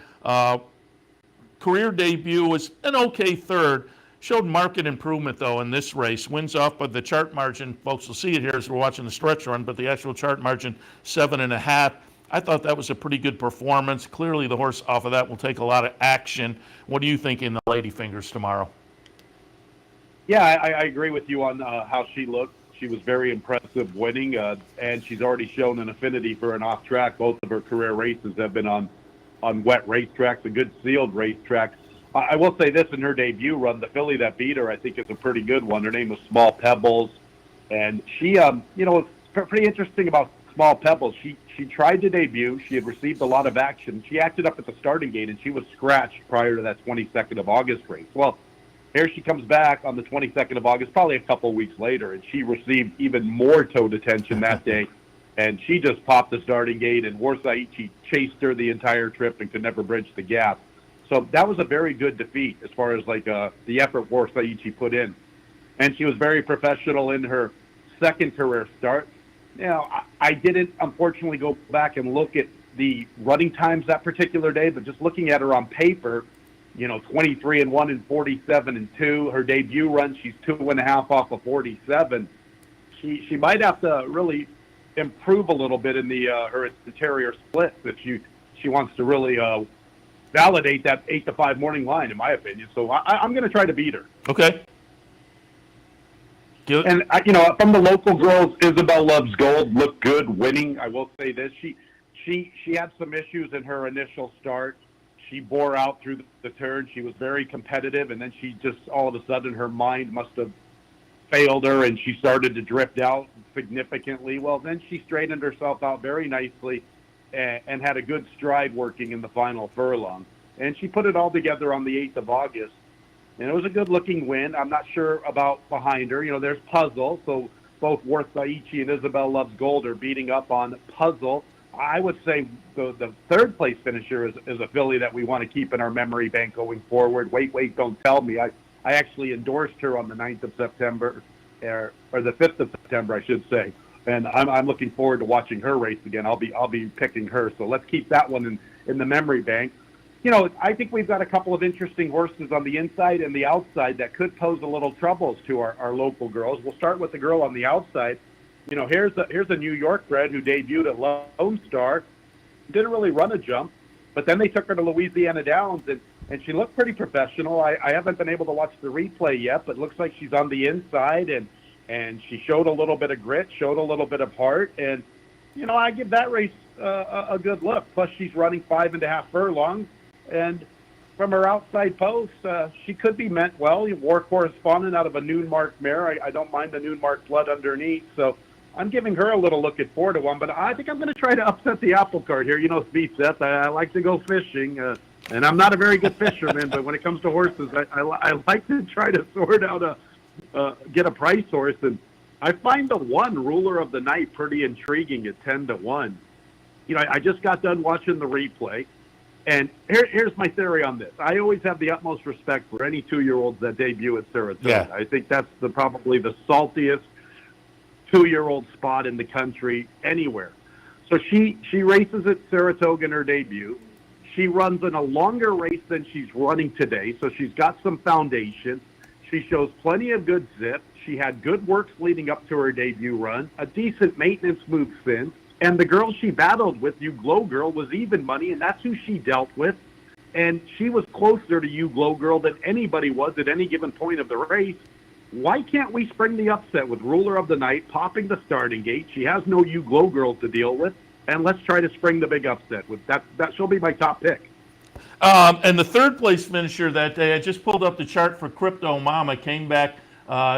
Career debut was an okay third. Showed market improvement, though, in this race. Wins off by the chart margin. Folks will see it here as we're watching the stretch run, but the actual chart margin, 7.5. I thought that was a pretty good performance. Clearly, the horse off of that will take a lot of action. What do you think in the Lady Fingers tomorrow? Yeah, I agree with you on how she looked. She was very impressive winning, and she's already shown an affinity for an off track. Both of her career races have been on wet racetracks, a good sealed racetrack. I will say this, in her debut run, the filly that beat her, I think, is a pretty good one. Her name was Small Pebbles, and she, it's pretty interesting about Small Pebbles. She tried to debut. She had received a lot of action. She acted up at the starting gate, and she was scratched prior to that 22nd of August race. Well, here she comes back on the 22nd of August, probably a couple weeks later, and she received even more toed attention that day, and she just popped the starting gate, and Warsaichi chased her the entire trip and could never bridge the gap. So that was a very good defeat as far as the effort Warsaichi put in. And she was very professional in her second career start. I didn't, unfortunately, go back and look at the running times that particular day, but just looking at her on paper, 23-1 and 47-2. Her debut run, she's 2.5 off of 47. She might have to really improve a little bit in her interior splits if she wants to really validate that 8-5 morning line, in my opinion. So I'm going to try to beat her. Okay. And from the local girls, Isabel Loves Gold looked good winning. I will say this: she had some issues in her initial start. She bore out through the turn. She was very competitive, and then she just all of a sudden her mind must have failed her, and she started to drift out significantly. Well, then she straightened herself out very nicely and had a good stride working in the final furlong. And she put it all together on the 8th of August. And it was a good-looking win. I'm not sure about behind her. There's Puzzle. So both Warsaichi and Isabel Loves Gold are beating up on Puzzle. I would say the third-place finisher is a filly that we want to keep in our memory bank going forward. Wait, don't tell me. I actually endorsed her on the 9th of September, or the 5th of September, I should say. And I'm looking forward to watching her race again. I'll be picking her. So let's keep that one in the memory bank. I think we've got a couple of interesting horses on the inside and the outside that could pose a little troubles to our local girls. We'll start with the girl on the outside. You know, here's a New York bred who debuted at Lone Star, didn't really run a jump, but then they took her to Louisiana Downs, and she looked pretty professional. I haven't been able to watch the replay yet, but it looks like she's on the inside, and she showed a little bit of grit, showed a little bit of heart, and, you know, I give that race a good look. Plus, she's running 5.5 furlongs, and from her outside post, she could be meant well. War correspondent out of a noon marked mare. I don't mind the noon marked blood underneath, so I'm giving her a little look at 4-1, but I think I'm going to try to upset the apple cart here. You know, me, Seth, I like to go fishing, and I'm not a very good fisherman, but when it comes to horses, I like to try to sort out get a price horse, and I find the one Ruler of the Night pretty intriguing at 10-1. You know, I just got done watching the replay, and here's my theory on this. I always have the utmost respect for any 2-year-olds that debut at Saratoga. Yeah. I think that's probably the saltiest 2-year-old spot in the country anywhere. So she races at Saratoga in her debut. She runs in a longer race than she's running today, so she's got some foundation. She shows plenty of good zip. She had good works leading up to her debut run, a decent maintenance move since, and the girl she battled with, You Glow Girl, was even money, and that's who she dealt with. And she was closer to You Glow Girl than anybody was at any given point of the race. Why can't we spring the upset with Ruler of the Night popping the starting gate? She has no You Glow Girl to deal with, and let's try to spring the big upset with that. That she'll be my top pick. And the third place finisher that day, I just pulled up the chart for Crypto Mama, came back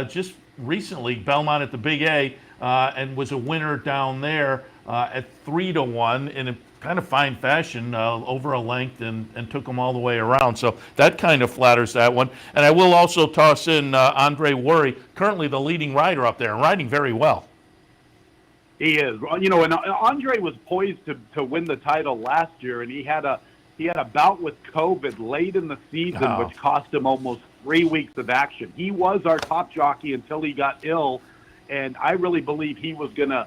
just recently, Belmont at the Big A, and was a winner down there at 3-1 in a kind of fine fashion over a length, and took them all the way around. So that kind of flatters that one. And I will also toss in Andre Worry, currently the leading rider up there, and riding very well. He is. You know, and Andre was poised to win the title last year, and he had a bout with COVID late in the season, which cost him almost 3 weeks of action. He was our top jockey until he got ill, and I really believe he was gonna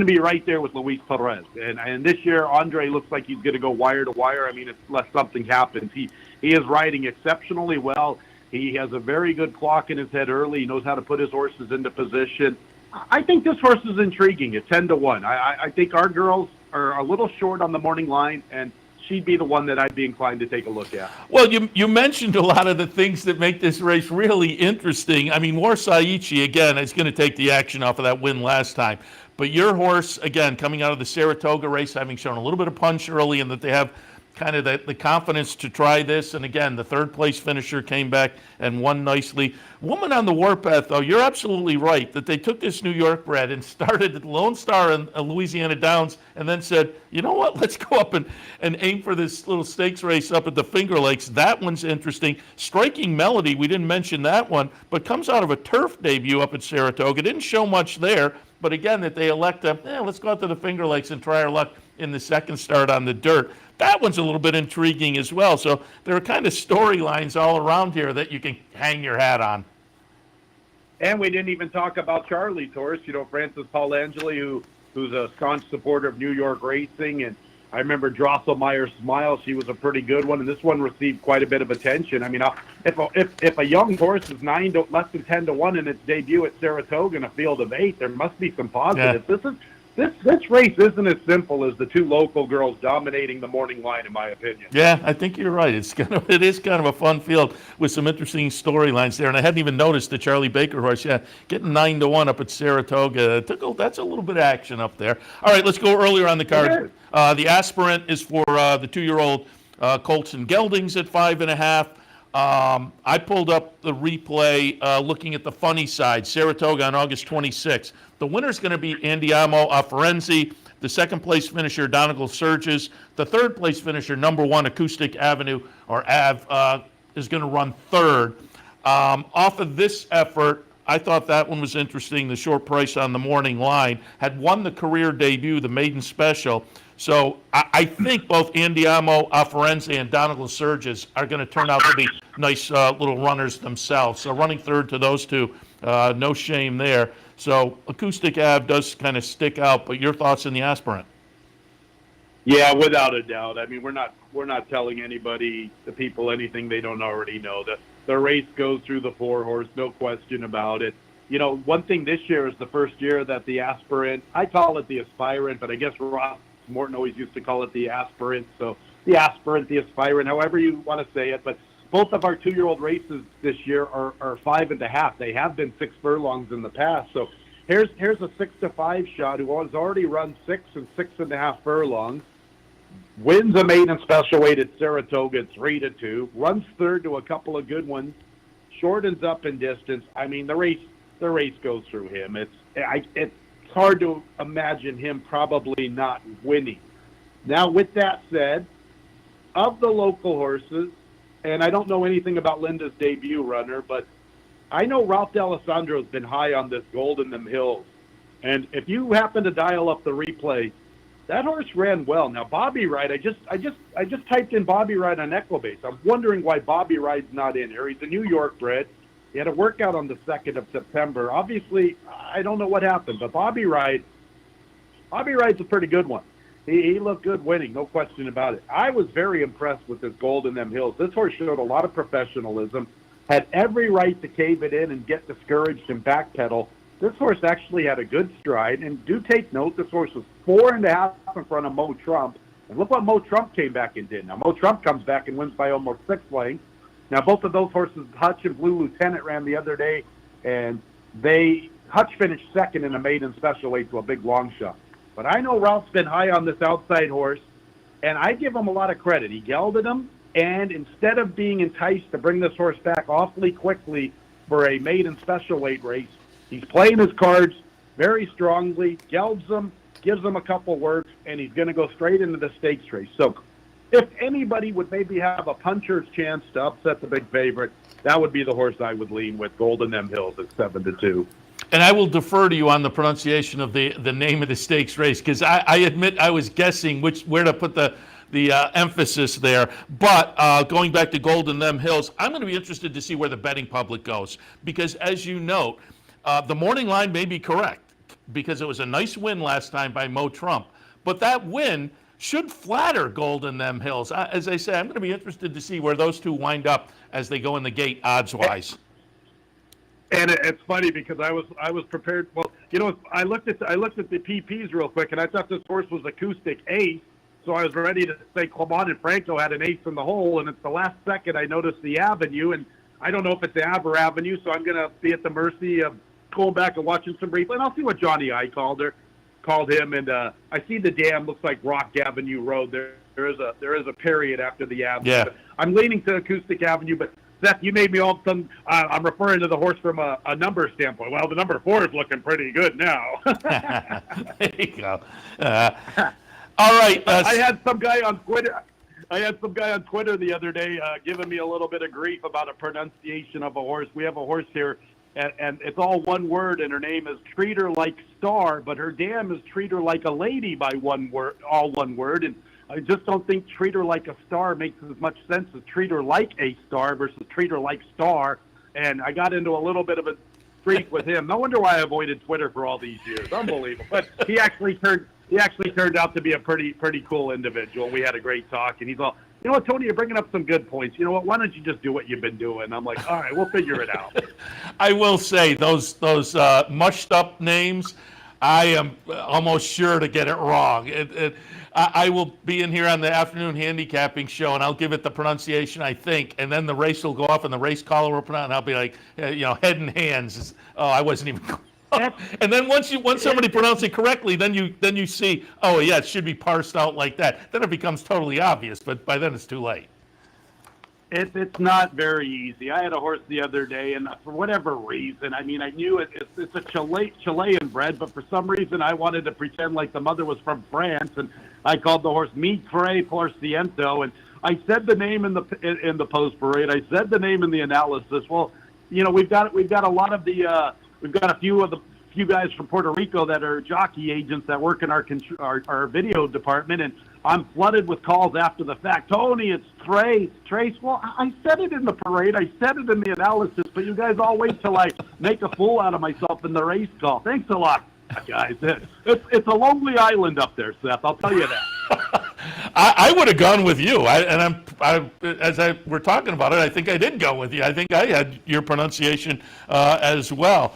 be right there with Luis Perez. And this year, Andre looks like he's gonna go wire to wire. I mean, unless something happens, he is riding exceptionally well. He has a very good clock in his head early. He knows how to put his horses into position. I think this horse is intriguing at 10-1. I think our girls are a little short on the morning line, and she'd be the one that I'd be inclined to take a look at. Well, you mentioned a lot of the things that make this race really interesting. I mean, Warsaichi, again, is going to take the action off of that win last time. But your horse, again, coming out of the Saratoga race, having shown a little bit of punch early, and that they have kind of the confidence to try this. And again, the third place finisher came back and won nicely. Woman on the Warpath, though, you're absolutely right that they took this New York bred and started at Lone Star and Louisiana Downs, and then said, you know what, let's go up and aim for this little stakes race up at the Finger Lakes. That one's interesting. Striking Melody, we didn't mention that one, but comes out of a turf debut up at Saratoga. Didn't show much there, but again, that they elect to, let's go out to the Finger Lakes and try our luck in the second start on the dirt. That one's a little bit intriguing as well. So there are kind of storylines all around here that you can hang your hat on. And we didn't even talk about Charlie's horse, you know, Francis Paulangeli, who's a staunch supporter of New York racing. And I remember Drosselmeyer Smile, she was a pretty good one, and this one received quite a bit of attention. I mean, if a young horse is less than 10-1 in its debut at Saratoga in a field of 8, there must be some positives. Yeah. This race isn't as simple as the two local girls dominating the morning line, in my opinion. Yeah, I think you're right. It is kind of a fun field with some interesting storylines there. And I hadn't even noticed the Charlie Baker horse. Yeah, getting 9-1 up at Saratoga. That's a little bit of action up there. All right, let's go earlier on the card. The aspirant is for the 2-year-old Colson Geldings at 5.5. I pulled up the replay looking at the funny side, Saratoga on August 26th. The winner's going to be Andiamo Afferenzi. The second place finisher, Donegal Surges. The third place finisher, number 1, Acoustic Avenue, or Ave, is going to run third. Off of this effort, I thought that one was interesting. The short price on the morning line had won the career debut, the maiden special. So I think both Andiamo Afferenzi and Donegal Surges are going to turn out to be nice little runners themselves. So running third to those two, no shame there. So Acoustic Ave does kind of stick out, but your thoughts on the aspirant? Yeah, without a doubt. I mean, we're not telling the people, anything they don't already know. The race goes through the 4-horse, no question about it. one thing this year is the first year that the aspirant, I call it the aspirant, but I guess Ross Morton always used to call it the aspirant. So the aspirant, the aspirant, however you want to say it. But both of our 2-year-old races this year are 5.5. They have been 6 furlongs in the past. So here's a 6-5 shot who has already run 6 and 6.5 furlongs, wins a maiden special weight at Saratoga 3-2, runs third to a couple of good ones, shortens up in distance. I mean, the race goes through him. It's hard to imagine him probably not winning. Now, with that said, of the local horses, and I don't know anything about Linda's debut runner, but I know Ralph D'Alessandro's been high on this Gold in Them Hills. And if you happen to dial up the replay, that horse ran well. Now, Bobby Ride, I just typed in Bobby Ride on Equibase. I'm wondering why Bobby Ride's not in here. He's a New York bred. He had a workout on the 2nd of September. Obviously, I don't know what happened, but Bobby Ride's a pretty good one. He looked good winning, no question about it. I was very impressed with this Gold in Them Hills. This horse showed a lot of professionalism, had every right to cave it in and get discouraged and backpedal. This horse actually had a good stride, and do take note, this horse was 4.5 in front of Mo Trump. And look what Mo Trump came back and did. Now, Mo Trump comes back and wins by almost 6 lengths. Now, both of those horses, Hutch and Blue Lieutenant, ran the other day, and Hutch finished second in a maiden special weight to a big long shot. But I know Ralph's been high on this outside horse, and I give him a lot of credit. He gelded him, and instead of being enticed to bring this horse back awfully quickly for a maiden special weight race, he's playing his cards very strongly, gelds them, gives them a couple words, and he's going to go straight into the stakes race. So if anybody would maybe have a puncher's chance to upset the big favorite, that would be the horse I would lean with, Gold in Them Hills at 7-2. And I will defer to you on the pronunciation of the name of the stakes race, because I admit I was guessing where to put the emphasis there. But going back to Gold in Them Hills, I'm going to be interested to see where the betting public goes, because as you note, the morning line may be correct, because it was a nice win last time by Mo Trump. But that win should flatter Gold in Them Hills. As I say, I'm going to be interested to see where those two wind up as they go in the gate odds-wise. And it's funny because I was prepared. Well, I looked at the PPs real quick, and I thought this horse was acoustic ace, so I was ready to say Clement and Franco had an ace in the hole, and at the last second I noticed the Avenue, and I don't know if it's Ave or Avenue, so I'm going to be at the mercy of going back and watching some replay, and I'll see what Johnny I called him, and I see the dam looks like Rock Avenue Road. There is a period after the Avenue. Yeah. But I'm leaning to Acoustic Avenue, but Seth, you made me all of a sudden, I'm referring to the horse from a number standpoint. Well, the number 4 is looking pretty good now. There you go. All right. I had some guy on Twitter the other day giving me a little bit of grief about a pronunciation of a horse. We have a horse here, and it's all one word, and her name is Treat Her Like Star, but her dam is Treat Her Like a Lady by one word, all one word. And I just don't think Treat Her Like a Star makes as much sense as Treat Her Like a Star versus Treat Her Like Star. And I got into a little bit of a streak with him. No wonder why I avoided Twitter for all these years. Unbelievable. But he actually turned out to be a pretty cool individual. We had a great talk, and he's all, you know what, Tony, you're bringing up some good points. You know what? Why don't you just do what you've been doing? I'm like, all right, we'll figure it out. I will say those mushed up names, I am almost sure to get it wrong. I will be in here on the afternoon handicapping show, and I'll give it the pronunciation I think, and then the race will go off, and the race caller will pronounce, and I'll be like, head and hands. Oh, I wasn't even. And then once somebody pronounces it correctly, then you see, oh yeah, it should be parsed out like that. Then it becomes totally obvious, but by then it's too late. It's not very easy. I had a horse the other day, and for whatever reason, I knew it's a Chilean bred, but for some reason I wanted to pretend like the mother was from France, and I called the horse Mitre por Ciento, and I said the name in the post parade. I said the name in the analysis. Well, we've got a lot of the we've got a few guys from Puerto Rico that are jockey agents that work in our video department, and I'm flooded with calls after the fact. Tony, it's Trace. Well, I said it in the parade. I said it in the analysis, but you guys all wait till I make a fool out of myself in the race call. Thanks a lot, guys. It's a lonely island up there, Seth. I'll tell you that. I would have gone with you, and I'm we're talking about it, I think I did go with you. I think I had your pronunciation as well.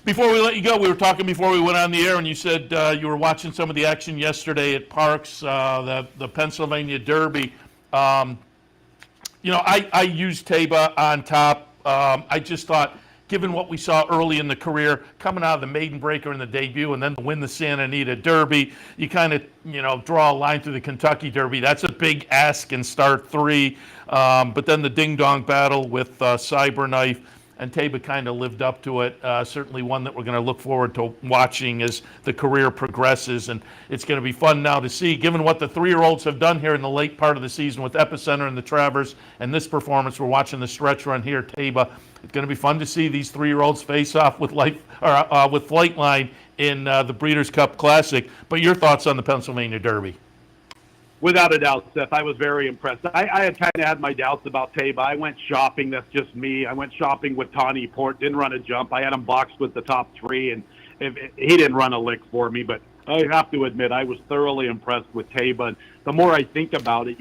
Before we let you go, we were talking before we went on the air, and you said you were watching some of the action yesterday at PARX, the Pennsylvania Derby. I used Taba on top. I just thought, given what we saw early in the career, coming out of the maiden breaker in the debut and then to win the Santa Anita Derby, you kind of, draw a line through the Kentucky Derby. That's a big ask in start 3. But then the ding-dong battle with Cyberknife, and Taba kind of lived up to it. Certainly one that we're going to look forward to watching as the career progresses. And it's going to be fun now to see, given what the 3-year-olds have done here in the late part of the season with Epicenter and the Travers, and this performance, we're watching the stretch run here, Taba. It's going to be fun to see these 3-year-olds face off with with Flightline in the Breeders' Cup Classic. But your thoughts on the Pennsylvania Derby? Without a doubt, Seth, I was very impressed. I had kind of had my doubts about Taba. I went shopping. That's just me. I went shopping with Tawny Port. Didn't run a jump. I had him boxed with the top 3, and he didn't run a lick for me. But I have to admit, I was thoroughly impressed with Taba. And the more I think about it,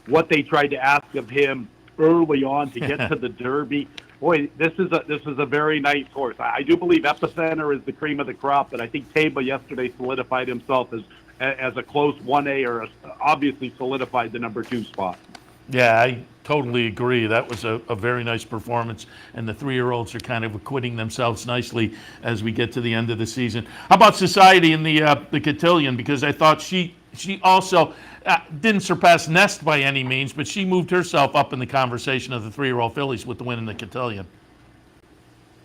what they tried to ask of him early on to get to the Derby. Boy, this is a very nice horse. I do believe Epicenter is the cream of the crop, but I think Taba yesterday solidified himself as a close 1A, or obviously solidified the number 2 spot. Yeah, I totally agree. That was a very nice performance, and the 3-year-olds are kind of acquitting themselves nicely as we get to the end of the season. How about Society in the Cotillion? Because I thought she also didn't surpass Nest by any means, but she moved herself up in the conversation of the 3-year-old fillies with the win in the Cotillion.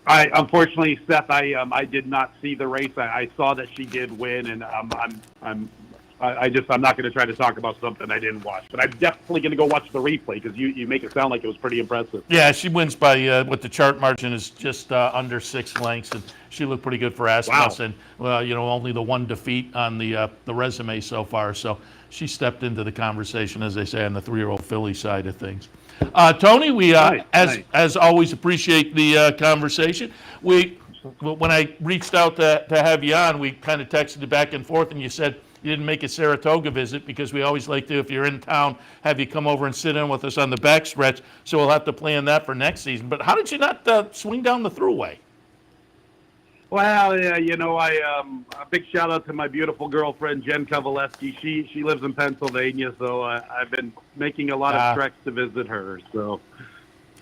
Unfortunately, Seth, I did not see the race. I saw that she did win, and I'm not going to try to talk about something I didn't watch. But I'm definitely going to go watch the replay, because you make it sound like it was pretty impressive. Yeah, she wins by what the chart margin is just under 6 lengths, and she looked pretty good for Asmussen. Wow. And only the 1 defeat on the resume so far, so she stepped into the conversation, as they say, on the 3-year-old filly side of things. Tony, we as always appreciate the conversation. When I reached out to have you on, we kind of texted you back and forth, and you said you didn't make a Saratoga visit because we always like to, if you're in town, have you come over and sit in with us on the backstretch. So we'll have to plan that for next season. But how did you not swing down the Thruway? Well, yeah, a big shout out to my beautiful girlfriend, Jen Kovaleski. She lives in Pennsylvania, so I've been making a lot of treks to visit her. So,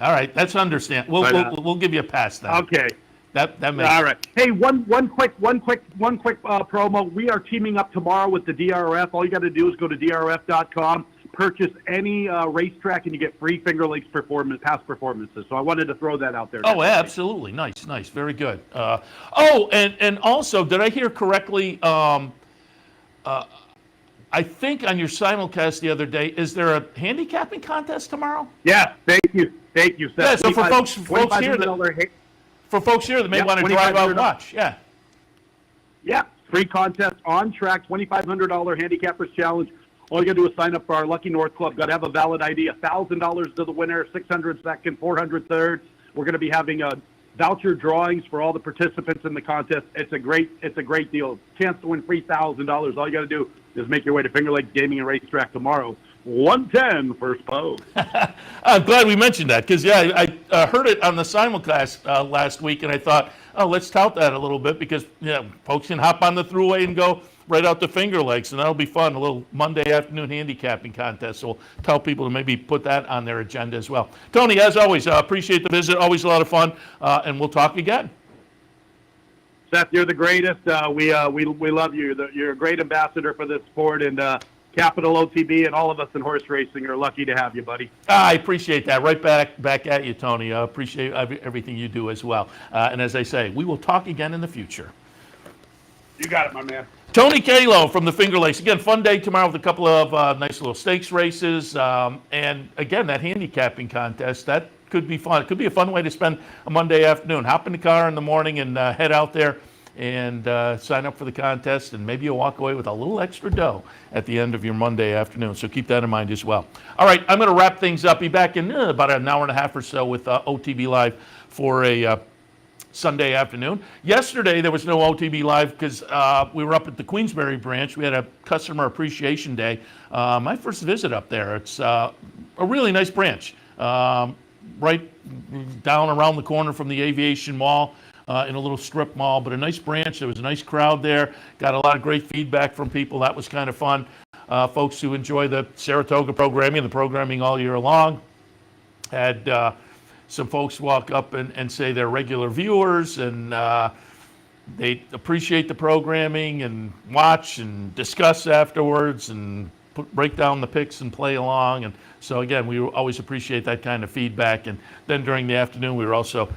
all right, that's understandable. We'll give you a pass then. Okay, that makes all right. Hey, one quick promo. We are teaming up tomorrow with the DRF. All you got to do is go to drf.com. Purchase any racetrack, and you get free Finger Lakes past performances. So I wanted to throw that out there. Oh, absolutely. Nice. Very good. And also, did I hear correctly, I think on your simulcast the other day, is there a handicapping contest tomorrow? Yeah, thank you, Seth. Yeah, so for folks here that may want to drive out and watch. Yeah, free contest on track, $2,500 Handicappers Challenge. All you got to do is sign up for our Lucky North Club. Got to have a valid ID. $1,000 to the winner, 600 second, 400 third. We're going to be having voucher drawings for all the participants in the contest. It's a great deal. Chance to win $3,000. All you got to do is make your way to Finger Lakes Gaming and Racetrack tomorrow. 110 first post. I'm glad we mentioned that because, I heard it on the simulcast last week, and I thought, let's tout that a little bit because folks can hop on the Thruway and go right out to Finger Lakes, and that'll be fun, a little Monday afternoon handicapping contest. So we'll tell people to maybe put that on their agenda as well. Tony, as always, appreciate the visit. Always a lot of fun, and we'll talk again. Seth, you're the greatest. We love you. You're a great ambassador for this sport, and Capital OTB and all of us in horse racing are lucky to have you, buddy. I appreciate that. Right back at you, Tony. I appreciate everything you do as well. And as I say, we will talk again in the future. You got it, my man. Tony Calo from the Finger Lakes. Again, fun day tomorrow with a couple of nice little stakes races. And again, that handicapping contest, that could be fun. It could be a fun way to spend a Monday afternoon. Hop in the car in the morning and head out there and sign up for the contest. And maybe you'll walk away with a little extra dough at the end of your Monday afternoon. So keep that in mind as well. All right, I'm going to wrap things up. Be back in about an hour and a half or so with OTB Live for a Sunday afternoon. Yesterday, there was no OTB Live because we were up at the Queensbury branch. We had a customer appreciation day. My first visit up there. It's a really nice branch, right down around the corner from the Aviation Mall. In a little strip mall, but a nice branch. There was a nice crowd there. Got a lot of great feedback from people. That was kind of fun. Folks who enjoy the Saratoga programming, the programming all year long. Had some folks walk up and say they're regular viewers, and they appreciate the programming and watch and discuss afterwards and break down the picks and play along. And so again, we always appreciate that kind of feedback. And then during the afternoon, we were also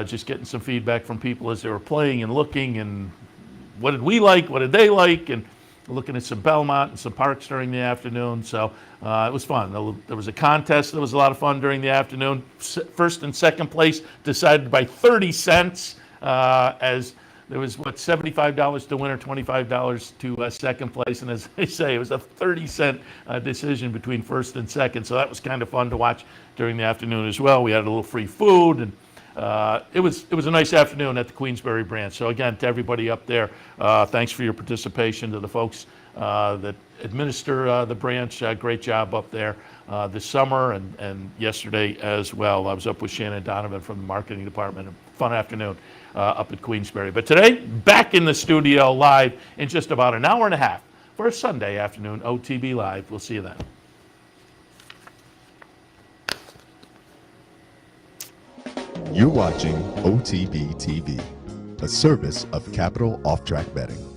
just getting some feedback from people as they were playing and looking, and what did we like, what did they like, and looking at some Belmont and some PARX during the afternoon. So it was fun. There was a contest that was a lot of fun during the afternoon. First and second place decided by 30 cents, as there was, $75 to winner, $25 to second place. And as they say, it was a 30-cent decision between first and second. So that was kind of fun to watch during the afternoon as well. We had a little free food, and it was a nice afternoon at the Queensbury branch. So again, to everybody up there, thanks for your participation. To the folks that administer the branch, great job up there this summer and yesterday as well. I was up with Shannon Donovan from the marketing department. A fun afternoon up at Queensbury. But today, back in the studio live in just about an hour and a half for a Sunday afternoon OTB Live. We'll see you then. You're watching OTB TV, a service of Capital Off Track Betting.